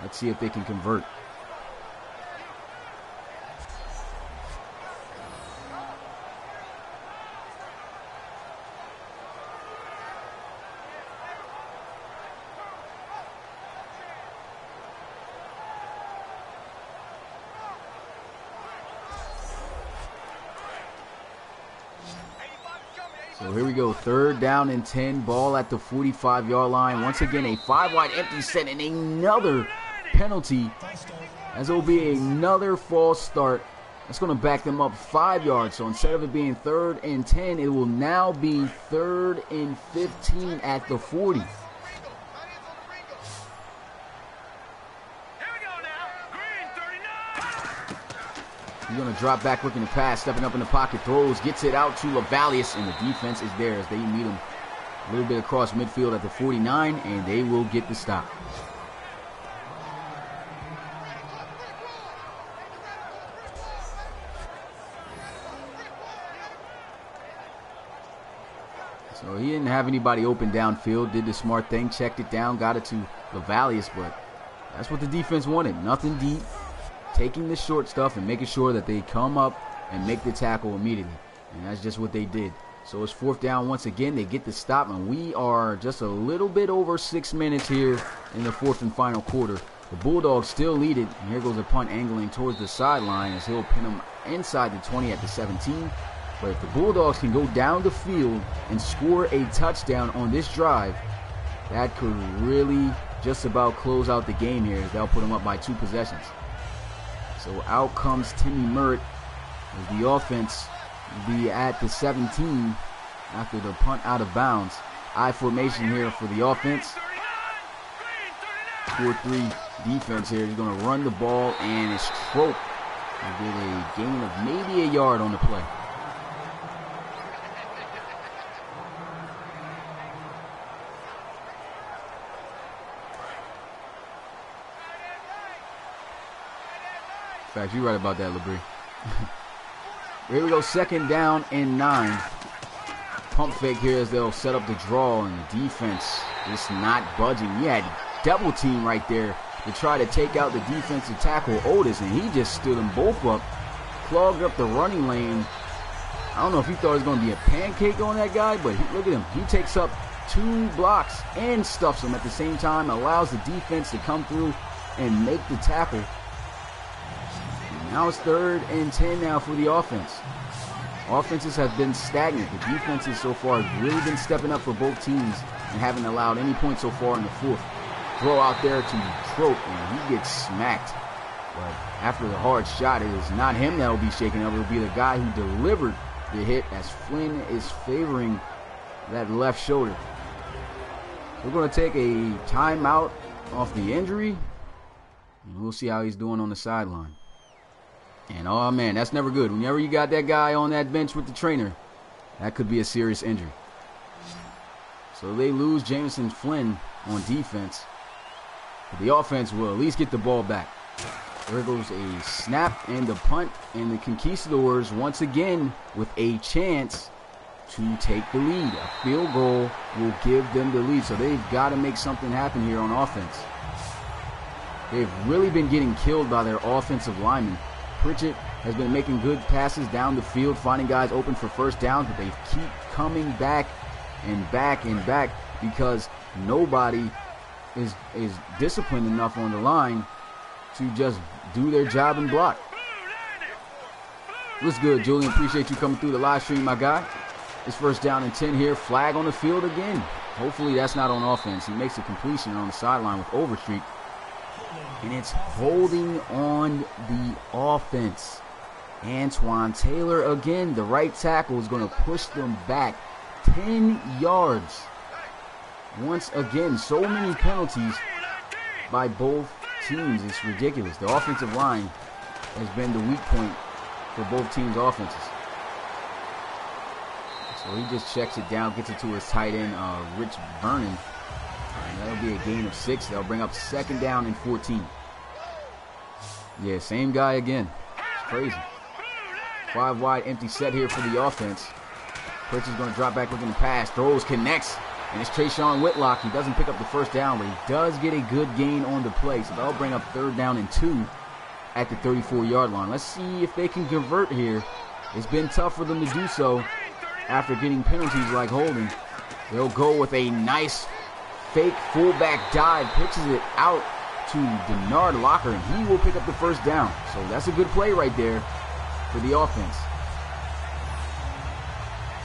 Let's see if they can convert. So here we go, third down and 10, ball at the 45-yard line. Once again, a 5-wide empty set and another penalty, as it will be another false start. That's going to back them up 5 yards. So instead of it being third and 10, it will now be third and 15 at the 40. He's going to drop back looking to pass, stepping up in the pocket, throws, gets it out to Lavalius, and the defense is there as they meet him a little bit across midfield at the 49, and they will get the stop. So he didn't have anybody open downfield, did the smart thing, checked it down, got it to Lavalius, but that's what the defense wanted, nothing deep. Taking the short stuff and making sure that they come up and make the tackle immediately. And that's just what they did. So it's fourth down once again. They get the stop, and we are just a little bit over 6 minutes here in the fourth and final quarter. The Bulldogs still lead it. And here goes a punt angling towards the sideline as he'll pin them inside the 20 at the 17. But if the Bulldogs can go down the field and score a touchdown on this drive, that could really just about close out the game here. They'll put them up by 2 possessions. So out comes Timmy Merritt as the offense will be at the 17 after the punt out of bounds. I formation here for the offense. 4-3 defense here. He's going to run the ball, and it's Trope. He'll get a gain of maybe a yard on the play. In fact, you're right about that, LeBrie. Here we go, second down and 9. Pump fake here as they'll set up the draw, and the defense just not budging. He had double team right there to try to take out the defensive tackle, Otis, and he just stood them both up, clogged up the running lane. I don't know if he thought it was going to be a pancake on that guy, but look at him. He takes up 2 blocks and stuffs them at the same time, allows the defense to come through and make the tackle. Now it's third and 10 now for the offense. Offenses have been stagnant. The defenses so far have really been stepping up for both teams and haven't allowed any points so far in the fourth. Throw out there to Trope, and he gets smacked. But after the hard shot, it is not him that will be shaken up. It will be the guy who delivered the hit as Flynn is favoring that left shoulder. We're going to take a timeout off the injury, and we'll see how he's doing on the sideline. And oh man, that's never good. Whenever you got that guy on that bench with the trainer, that could be a serious injury. So they lose Jameson Flynn on defense. But the offense will at least get the ball back. There goes a snap and the punt, and the Conquistadors once again with a chance to take the lead. A field goal will give them the lead, so they've got to make something happen here on offense. They've really been getting killed by their offensive linemen. Pritchett has been making good passes down the field, finding guys open for first downs, but they keep coming back and back and back because nobody is disciplined enough on the line to just do their job and block. What's good, Julian? Appreciate you coming through the live stream, my guy. It's first down and 10 here. Flag on the field again. Hopefully that's not on offense. He makes a completion on the sideline with Overstreet. And it's holding on the offense. Antoine Taylor again. The right tackle is going to push them back 10 yards. Once again, so many penalties by both teams. It's ridiculous. The offensive line has been the weak point for both teams' offenses. So he just checks it down, gets it to his tight end, Rich Vernon. And that'll be a gain of 6. That'll bring up second down and 14. Yeah, same guy again. It's crazy. 5 wide, empty set here for the offense. Pritchett's going to drop back looking to pass. Throws, connects. And it's Trayshawn Whitlock. He doesn't pick up the first down, but he does get a good gain on the play. So that'll bring up third down and 2 at the 34-yard line. Let's see if they can convert here. It's been tough for them to do so after getting penalties like holding. They'll go with a nice fake fullback dive, pitches it out to Denard Locker, and he will pick up the first down. So that's a good play right there for the offense.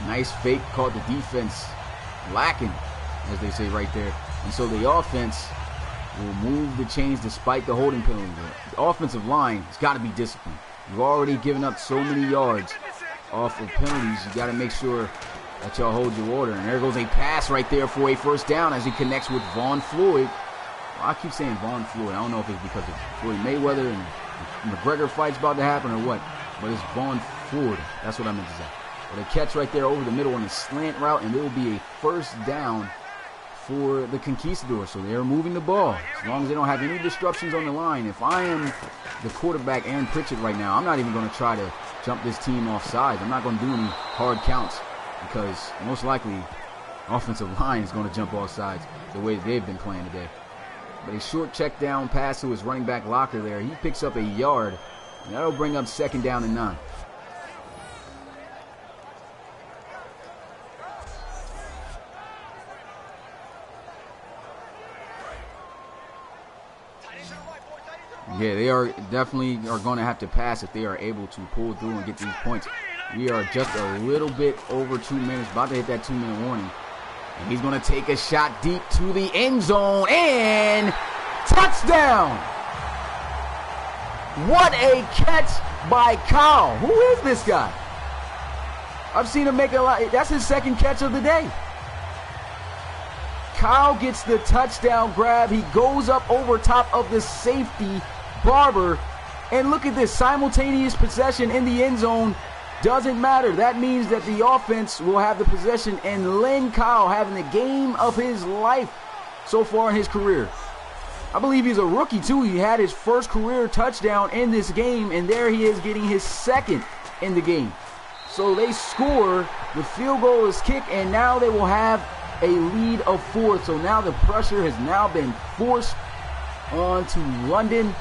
Nice fake, caught the defense lacking, as they say right there. And so the offense will move the chains despite the holding penalty. The offensive line has got to be disciplined. You've already given up so many yards off of penalties. You got to make sure that y'all hold your order. And there goes a pass right there for a first down as he connects with Vaughn Floyd. Well, I keep saying Vaughn Floyd. I don't know if it's because of Floyd Mayweather and the McGregor fight's about to happen or what, but it's Vaughn Floyd. That's what I meant to say. But a catch right there over the middle on a slant route, and it will be a first down for the Conquistadors. So they're moving the ball. As long as they don't have any disruptions on the line. If I am the quarterback and Pritchett right now, I'm not even going to try to jump this team off sides. I'm not going to do any hard counts because most likely offensive line is going to jump off sides the way they've been playing today. But a short check down pass to his running back Locker there. He picks up a yard, and that'll bring up second down and 9. Yeah, they are definitely going to have to pass if they are able to pull through and get these points. We are just a little bit over 2 minutes, about to hit that 2-minute warning. And he's going to take a shot deep to the end zone, and touchdown! What a catch by Kyle. Who is this guy? I've seen him make a lot. That's his second catch of the day. Kyle gets the touchdown grab. He goes up over top of the safety, Barber. And look at this, simultaneous possession in the end zone. Doesn't matter. That means that the offense will have the possession, and Len Kyle having the game of his life so far in his career. I believe he's a rookie too. He had his first career touchdown in this game, and there he is getting his second in the game. So they score, the field goal is kicked, and now they will have a lead of 4. So now the pressure has now been forced onto London.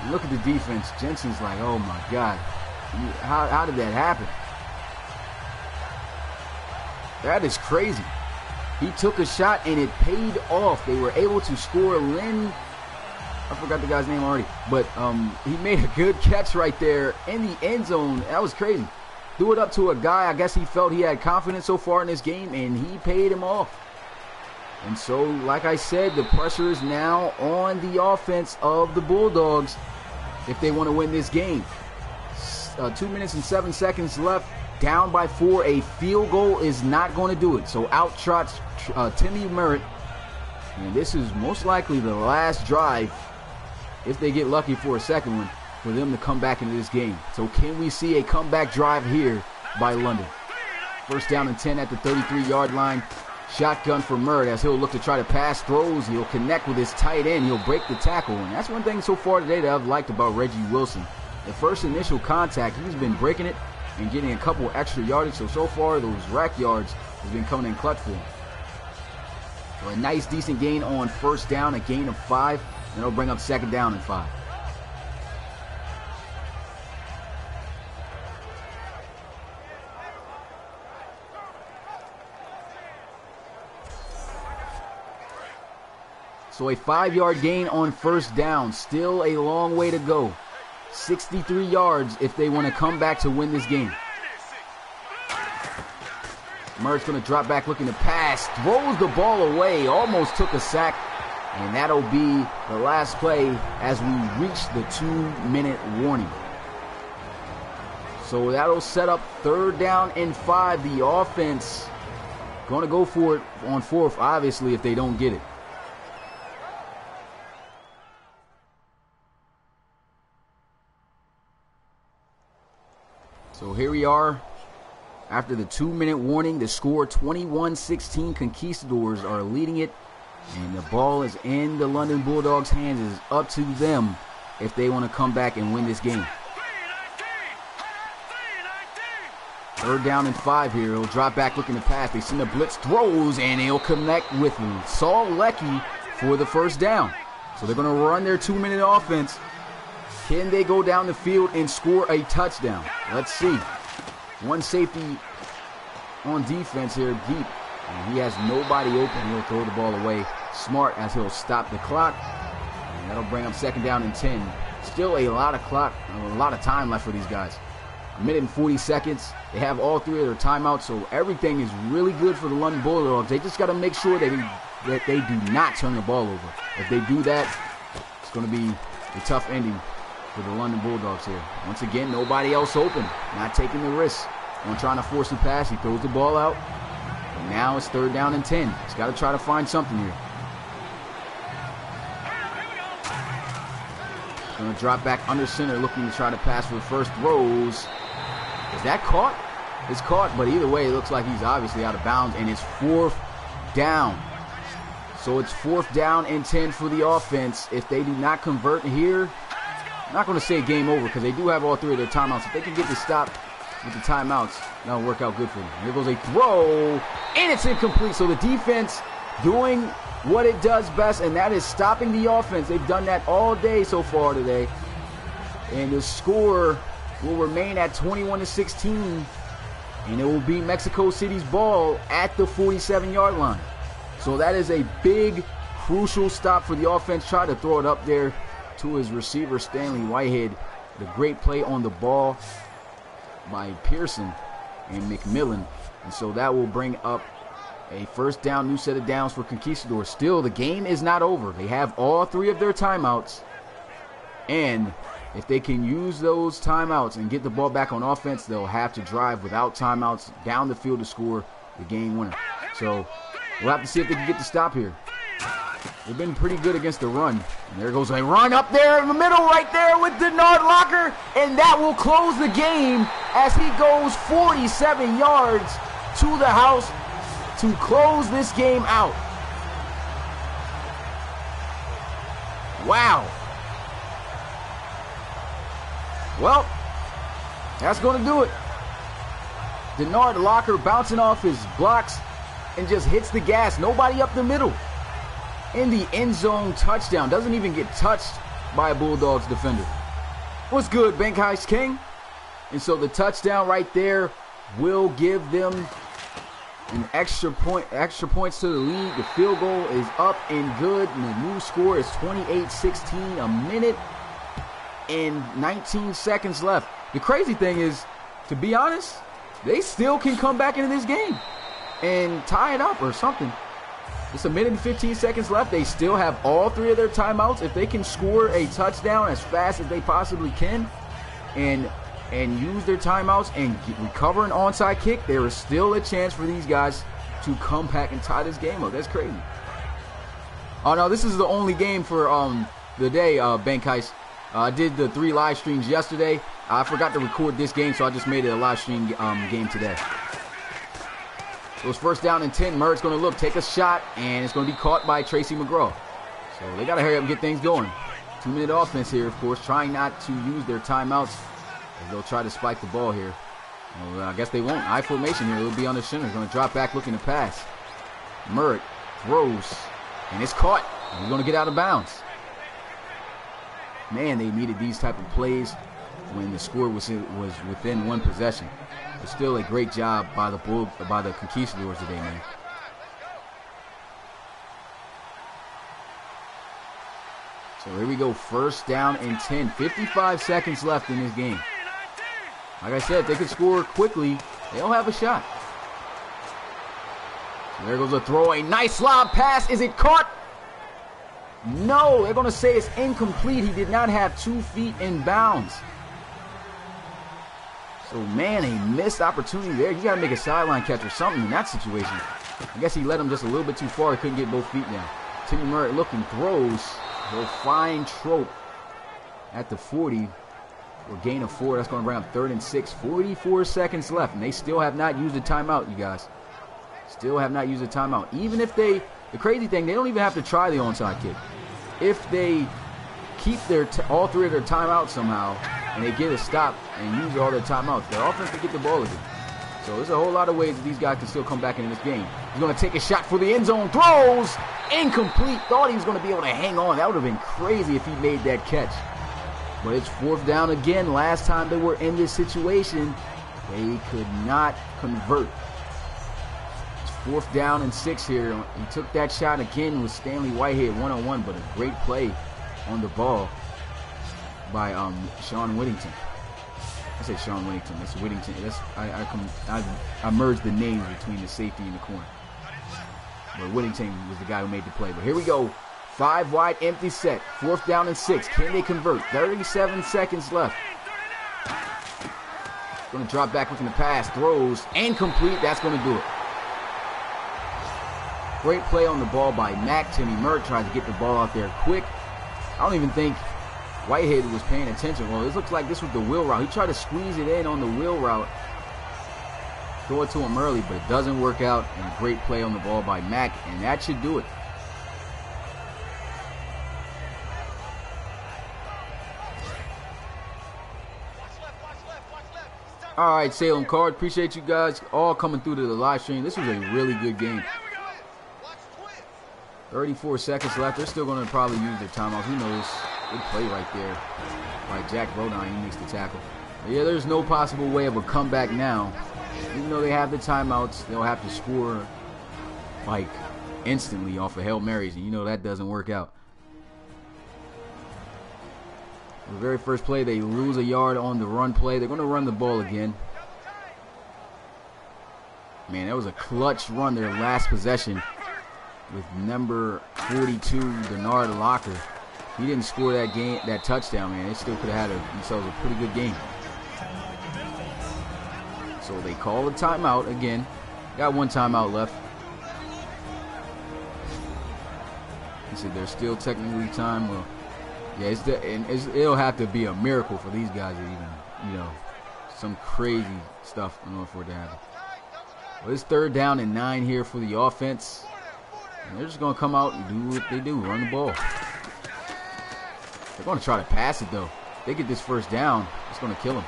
And look at the defense. Jensen's like, oh my God. How did that happen? That is crazy. He took a shot and it paid off. They were able to score. Lynn, I forgot the guy's name already, but he made a good catch right there in the end zone. That was crazy. Threw it up to a guy. I guess he felt he had confidence so far in this game, and he paid him off. And so, like I said, the pressure is now on the offense of the Bulldogs if they want to win this game. 2 minutes and 7 seconds left, down by 4. A field goal is not going to do it. So out trots Timmy Merritt. And this is most likely the last drive, if they get lucky for a second one, for them to come back into this game. So can we see a comeback drive here by London? First down and 10 at the 33-yard line. Shotgun for Merritt as he'll look to try to pass, throws. He'll connect with his tight end. He'll break the tackle. And that's one thing so far today that I've liked about Reggie Wilson. The first initial contact, he's been breaking it and getting a couple extra yardage. So far, those rack yards has been coming in clutch for him. So a nice, decent gain on first down, a gain of 5. And it'll bring up 2nd down and 5. So a 5-yard gain on 1st down. Still a long way to go. 63 yards if they want to come back to win this game. Murray's going to drop back looking to pass. Throws the ball away. Almost took a sack. And that'll be the last play as we reach the 2-minute warning. So that'll set up 3rd down and 5. The offense going to go for it on 4th, obviously, if they don't get it. So here we are after the 2-minute warning. The score 21-16. Conquistadors are leading it. And the ball is in the London Bulldogs' hands. It's up to them if they want to come back and win this game. 3rd down and 5 here. He'll drop back looking to pass. They send a blitz, throws, and he'll connect with Saul Leckie for the 1st down. So they're going to run their 2-minute offense. Can they go down the field and score a touchdown? Let's see. One safety on defense here deep. And he has nobody open. He'll throw the ball away. Smart as he'll stop the clock. And that'll bring up 2nd down and 10. Still a lot of clock, a lot of time left for these guys. 1 minute and 40 seconds. They have all 3 of their timeouts, so everything is really good for the London Bulldogs. They just got to make sure that they do not turn the ball over. If they do that, it's going to be a tough ending for the London Bulldogs here. Once again, nobody else open. Not taking the risk on trying to force the pass. He throws the ball out. And now it's 3rd down and 10. He's got to try to find something here. Going to drop back under center, looking to try to pass for the first throws. Is that caught? It's caught, but either way, it looks like he's obviously out of bounds, and it's 4th down. So it's 4th down and 10 for the offense. If they do not convert here, I'm not going to say game over because they do have all 3 of their timeouts. If they can get the stop with the timeouts, that'll work out good for them. Here goes a throw, and it's incomplete. So the defense doing what it does best, and that is stopping the offense. They've done that all day so far today. And the score will remain at 21-16, and it will be Mexico City's ball at the 47-yard line. So that is a big, crucial stop for the offense. Try to throw it up there to his receiver, Stanley Whitehead. The great play on the ball by Pearson and McMillan. And so that will bring up a 1st down, new set of downs for Conquistadors. Still, the game is not over. They have all 3 of their timeouts. And if they can use those timeouts and get the ball back on offense, they'll have to drive without timeouts down the field to score the game winner. So we'll have to see if they can get the stop here. They've been pretty good against the run. And there goes a run up there in the middle right there with Denard Locker. And that will close the game as he goes 47 yards to the house to close this game out. Wow. Well, that's going to do it. Denard Locker bouncing off his blocks and just hits the gas. Nobody up the middle. In the end zone touchdown. Doesn't even get touched by a Bulldogs defender. What's good, Bankhei's King? And so the touchdown right there will give them an extra points to the lead. The field goal is up and good. And the new score is 28-16. A minute and 19 seconds left. The crazy thing is, to be honest, they still can come back into this game and tie it up or something. It's a minute and 15 seconds left. They still have all 3 of their timeouts. If they can score a touchdown as fast as they possibly can and use their timeouts and recover an onside kick, there is still a chance for these guys to come back and tie this game up. That's crazy. Oh, no, this is the only game for the day, Bankhei's. I did the 3 live streams yesterday. I forgot to record this game, so I just made it a live stream game today. So it's 1st down and 10. Murray's going to take a shot, and it's going to be caught by Tracy McGraw. So they got to hurry up and get things going. 2-minute offense here, of course, trying not to use their timeouts as they'll try to spike the ball here. Well, I guess they won't. I formation here. It'll be on the center. Going to drop back looking to pass. Murray throws, and it's caught. He's going to get out of bounds. Man, they needed these type of plays when the score was within one possession. But still a great job by the Conquistadors today, man. So here we go, first down and 10. 55 seconds left in this game. Like I said, if they could score quickly, they'll have a shot. So there goes a throw, a nice lob pass. Is it caught? No, they're going to say it's incomplete. He did not have 2 feet in bounds. So, man, a missed opportunity there. You got to make a sideline catch or something in that situation. I guess he let him just a little bit too far. He couldn't get both feet down. Timmy Murray looking, throws. He'll find Trope at the 40. Or gain of 4. That's going to bring up 3rd and 6. 44 seconds left. And they still have not used a timeout, you guys. Still have not used a timeout. Even if the crazy thing, they don't even have to try the onside kick. If they keep all 3 of their timeouts somehow, and they get a stop and use all their timeouts, their offense can get the ball again. So there's a whole lot of ways that these guys can still come back into this game. He's going to take a shot for the end zone. Throws! Incomplete. Thought he was going to be able to hang on. That would have been crazy if he made that catch. But it's 4th down again. Last time they were in this situation, they could not convert. It's 4th down and 6 here. He took that shot again with Stanley Whitehead one-on-one, but a great play on the ball by Sean Whittington. I said Sean Whittington. That's Whittington. I merged the names between the safety and the corner. But Whittington was the guy who made the play. But here we go. 5 wide, empty set. 4th down and 6. Can they convert? 37 seconds left. Going to drop back looking to pass. Throws. Incomplete. That's going to do it. Great play on the ball by Mack. Timmy Merck tries to get the ball out there quick. I don't even think Whitehead was paying attention. Well, this looks like this was the wheel route. He tried to squeeze it in on the wheel route. Throw it to him early, but it doesn't work out. And a great play on the ball by Mack. And that should do it. All right, Salem Card. Appreciate you guys all coming through to the live stream. This was a really good game. 34 seconds left. They're still going to probably use their timeouts. Who knows? Good play right there by Jack Rodine. He makes the tackle. But yeah, there's no possible way of a comeback now. Even though they have the timeouts, they'll have to score like instantly off of Hail Marys, and you know that doesn't work out. The very first play, they lose a yard on the run play. They're going to run the ball again. Man, that was a clutch run, their last possession with number 42, Bernard Locker. He didn't score that touchdown, man. They still could have had themselves a pretty good game. So they call a timeout again. Got 1 timeout left. He said there's still technically time. Well, yeah, it'll have to be a miracle for these guys to even, some crazy stuff in order for it to happen. Well, it's 3rd down and 9 here for the offense. And they're just going to come out and do what they do, run the ball. They're going to try to pass it, though. If they get this 1st down, it's going to kill them.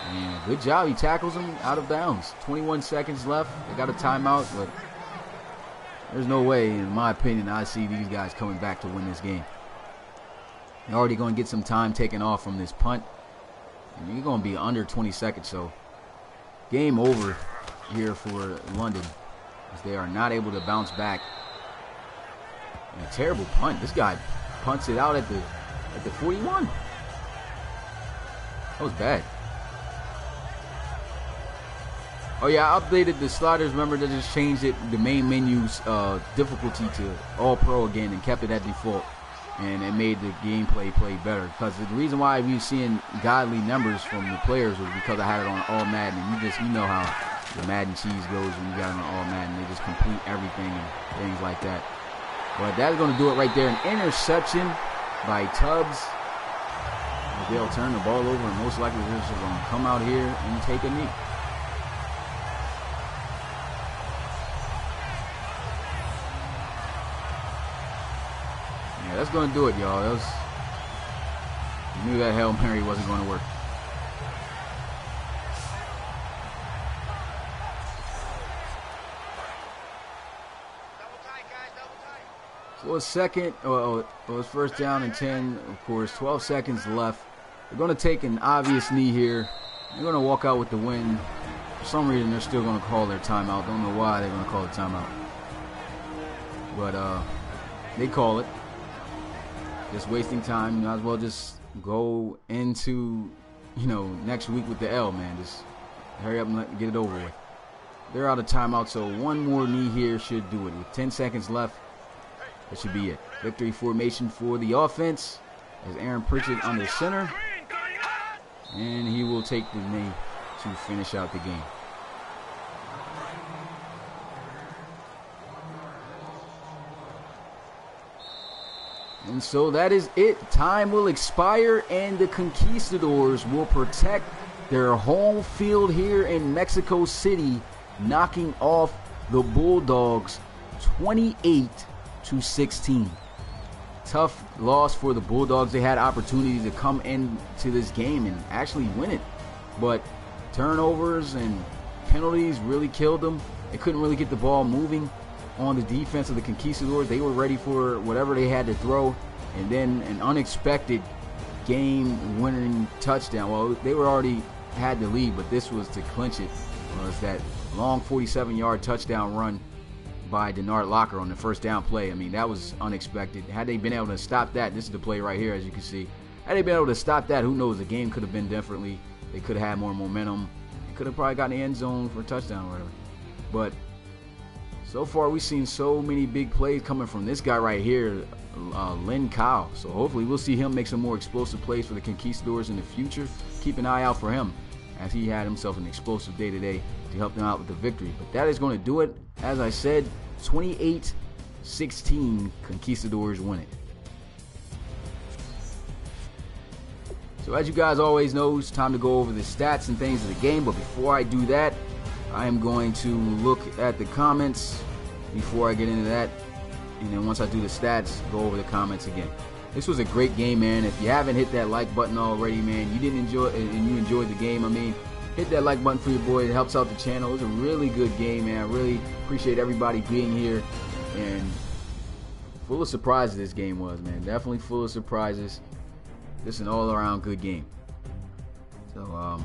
And good job. He tackles him out of bounds. 21 seconds left. They got a timeout, but there's no way, in my opinion, I see these guys coming back to win this game. They're already going to get some time taken off from this punt. And you're going to be under 20 seconds, so game over here for London, as they are not able to bounce back. And a terrible punt. This guy punts it out at the 41. That was bad. Oh yeah, I updated the sliders. Remember, they just changed it, the main menu's difficulty to all pro again, and kept it at default, and it made the gameplay play better. Because the reason why we're seeing godly numbers from the players was because I had it on all Madden, and you know how the Madden cheese goes when you got it on all Madden. They just complete everything and things like that. But that's going to do it right there. An interception by Tubbs. They'll turn the ball over, and most likely they're just going to come out here and take a knee. That's going to do it, y'all. You knew that Hail Mary wasn't going to work. for a second. It was first down and 10, of course. 12 seconds left. They're going to take an obvious knee here. They're going to walk out with the win. For some reason, they're still going to call their timeout. Don't know why they're going to call the timeout. But they call it. Just wasting time. You might as well just go into, next week with the L, man. Just hurry up and get it over with. They're out of timeout, so one more knee here should do it. With 10 seconds left, that should be it. Victory formation for the offense as Aaron Pritchett under center. And he will take the knee to finish out the game. And so that is it. Time will expire, and the Conquistadors will protect their home field here in Mexico City, knocking off the Bulldogs 28-16. Tough loss for the Bulldogs. They had opportunities to come into this game and actually win it, but turnovers and penalties really killed them. They couldn't really get the ball moving on the defense of the Conquistadors. They were ready for whatever they had to throw, and then an unexpected game-winning touchdown. Well, they were already had the lead, but this was to clinch it. Was that long 47-yard touchdown run by Denard Locker on the first down play. I mean, that was unexpected. Had they been able to stop that, this is the play right here, as you can see. Had they been able to stop that, who knows, the game could have been differently. They could have had more momentum. They could have probably gotten the end zone for a touchdown or whatever. But so far, we've seen so many big plays coming from this guy right here, Lynn Kyle. So hopefully we'll see him make some more explosive plays for the Conquistadors in the future. Keep an eye out for him, as he had himself an explosive day today to help them out with the victory. But that is going to do it. As I said, 28-16, Conquistadors win it. So as you guys always know, it's time to go over the stats and things of the game. But before I do that, I am going to look at the comments before I get into that. And then once I do the stats, go over the comments again. This was a great game, man. If you haven't hit that like button already, man, you didn't enjoy it and you enjoyed the game, hit that like button for your boy. It helps out the channel. It was a really good game, man. I really appreciate everybody being here. And full of surprises this game was, man. Definitely full of surprises. Just an all-around good game. So,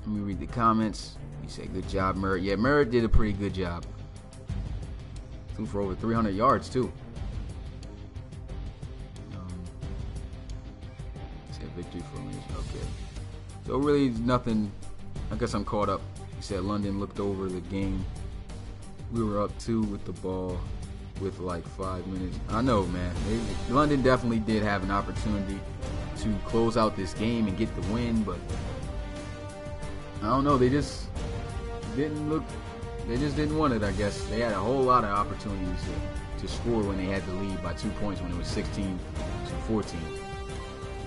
let me read the comments. You say, good job, Merritt. Yeah, Merritt did a pretty good job. Threw for over 300 yards, too. Said victory formation. Okay. So, really, nothing. I guess I'm caught up. He said London looked over the game. We were up 2 with the ball with like 5 minutes. I know, man. London definitely did have an opportunity to close out this game and get the win, but I don't know. They just didn't want it, I guess. They had a whole lot of opportunities to score when they had the lead by 2 points when it was 16-14.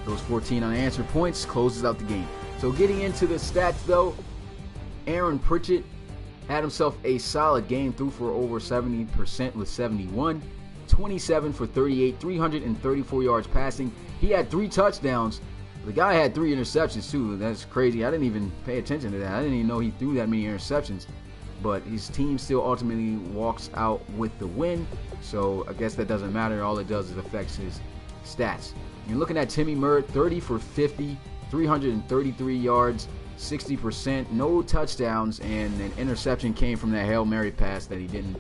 Those 14 unanswered points closes out the game. So getting into the stats, though, Aaron Pritchett had himself a solid game, threw for over 70% with 71, 27 for 38, 334 yards passing. He had 3 touchdowns. The guy had 3 interceptions, too. That's crazy. I didn't even pay attention to that. I didn't even know he threw that many interceptions. But his team still ultimately walks out with the win. So I guess that doesn't matter. All it does is affects his stats. You're looking at Timmy Merritt, 30 for 50, 333 yards, 60%, no touchdowns, and an interception came from that Hail Mary pass that he didn't,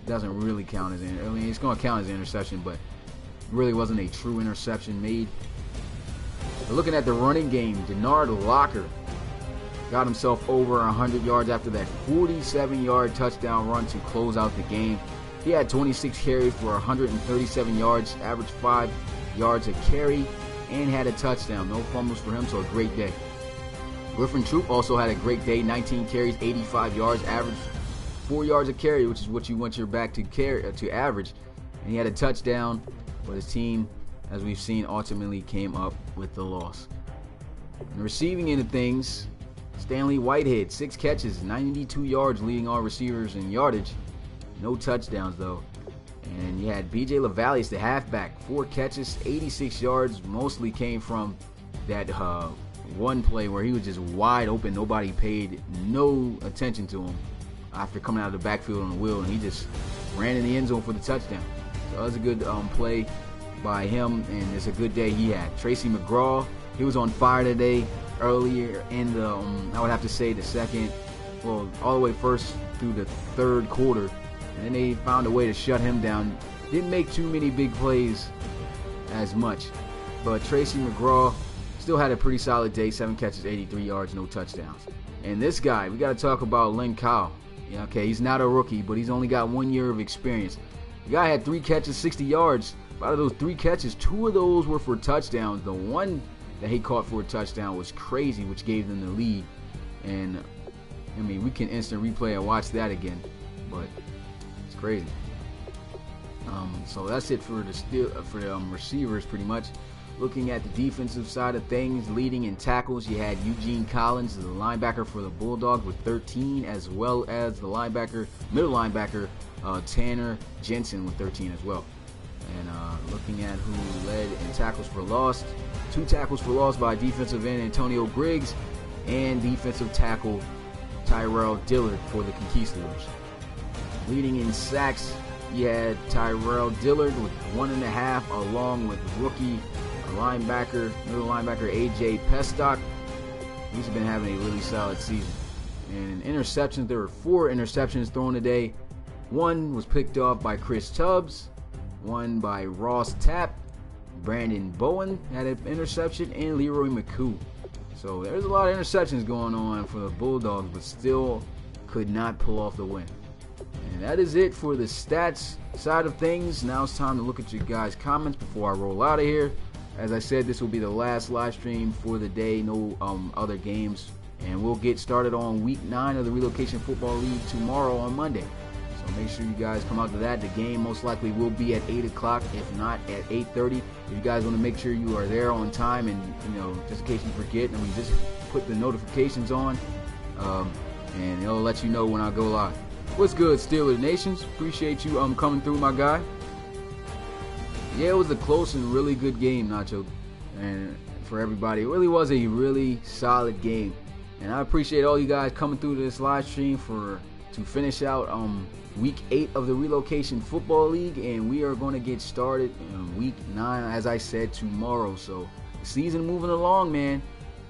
doesn't really count as it's going to count as an interception, but really wasn't a true interception made. We're looking at the running game. Denard Locker got himself over 100 yards after that 47-yard touchdown run to close out the game. He had 26 carries for 137 yards, averaged 5 yards a carry, and had a touchdown. No fumbles for him, so a great day. Griffin Troop also had a great day, 19 carries, 85 yards, averaged 4 yards a carry, which is what you want your back to average. And he had a touchdown, but his team, as we've seen, ultimately came up with the loss. In the receiving end of things, Stanley Whitehead, 6 catches, 92 yards, leading all receivers in yardage. No touchdowns, though. And you had B.J. LaVallius, the halfback, 4 catches, 86 yards. Mostly came from that one play where he was just wide open. Nobody paid no attention to him after coming out of the backfield on the wheel, and he just ran in the end zone for the touchdown. So that was a good play by him, and it's a good day he had. Tracy McGraw, he was on fire today. Earlier in the, I would have to say the second, well, all the way first through the third quarter, and then they found a way to shut him down. Didn't make too many big plays as much, but Tracy McGraw still had a pretty solid day. 7 catches, 83 yards, no touchdowns. And this guy, we got to talk about Len Kyle. Yeah, okay, he's not a rookie, but he's only got 1 year of experience. The guy had 3 catches, 60 yards. Out of those 3 catches, 2 of those were for touchdowns. The one that he caught for a touchdown was crazy, which gave them the lead. And I mean, we can instant replay and watch that again, but it's crazy. So that's it for the receivers, pretty much. Looking at the defensive side of things, leading in tackles, you had Eugene Collins, the linebacker for the Bulldogs, with 13, as well as the middle linebacker, Tanner Jensen, with 13 as well. And looking at who led in tackles for loss, 2 tackles for loss by defensive end Antonio Griggs and defensive tackle Tyrell Dillard for the Conquistadors. Leading in sacks, you had Tyrell Dillard with 1.5, along with rookie middle linebacker AJ Pestock. He's been having a really solid season. And in interceptions, there were 4 interceptions thrown today. 1 was picked off by Chris Tubbs, 1 by Ross Tapp, Brandon Bowen had an interception, and Leroy McCoo. So there's a lot of interceptions going on for the Bulldogs, but still could not pull off the win. And that is it for the stats side of things. Now it's time to look at your guys' comments before I roll out of here. As I said, this will be the last live stream for the day. No other games. And we'll get started on week 9 of the Relocation Football League tomorrow on Monday. So make sure you guys come out to that. The game most likely will be at 8 o'clock, if not at 8:30. If you guys want to make sure you are there on time, and just in case you forget, just put the notifications on, and it'll let you know when I go live. What's good, Steelers Nations? Appreciate you coming through, my guy. Yeah, it was a close and really good game, Nacho, and for everybody, it really was a really solid game. And I appreciate all you guys coming through this live stream to finish out week 8 of the Relocation Football League, and we are going to get started in week 9, as I said, tomorrow. So the season moving along, man.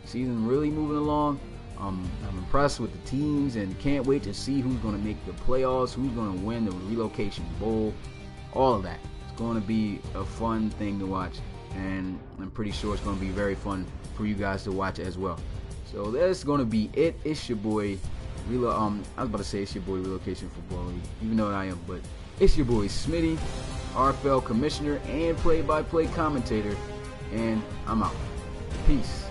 Season really moving along. I'm impressed with the teams and can't wait to see who's going to make the playoffs, who's going to win the Relocation Bowl, all of that. It's going to be a fun thing to watch, and I'm pretty sure it's going to be very fun for you guys to watch as well. So that's going to be it. It's your boy I was about to say it's your boy Relocation Football League, even though I am, but it's your boy Smitty, RFL commissioner and play-by-play commentator, and I'm out. Peace.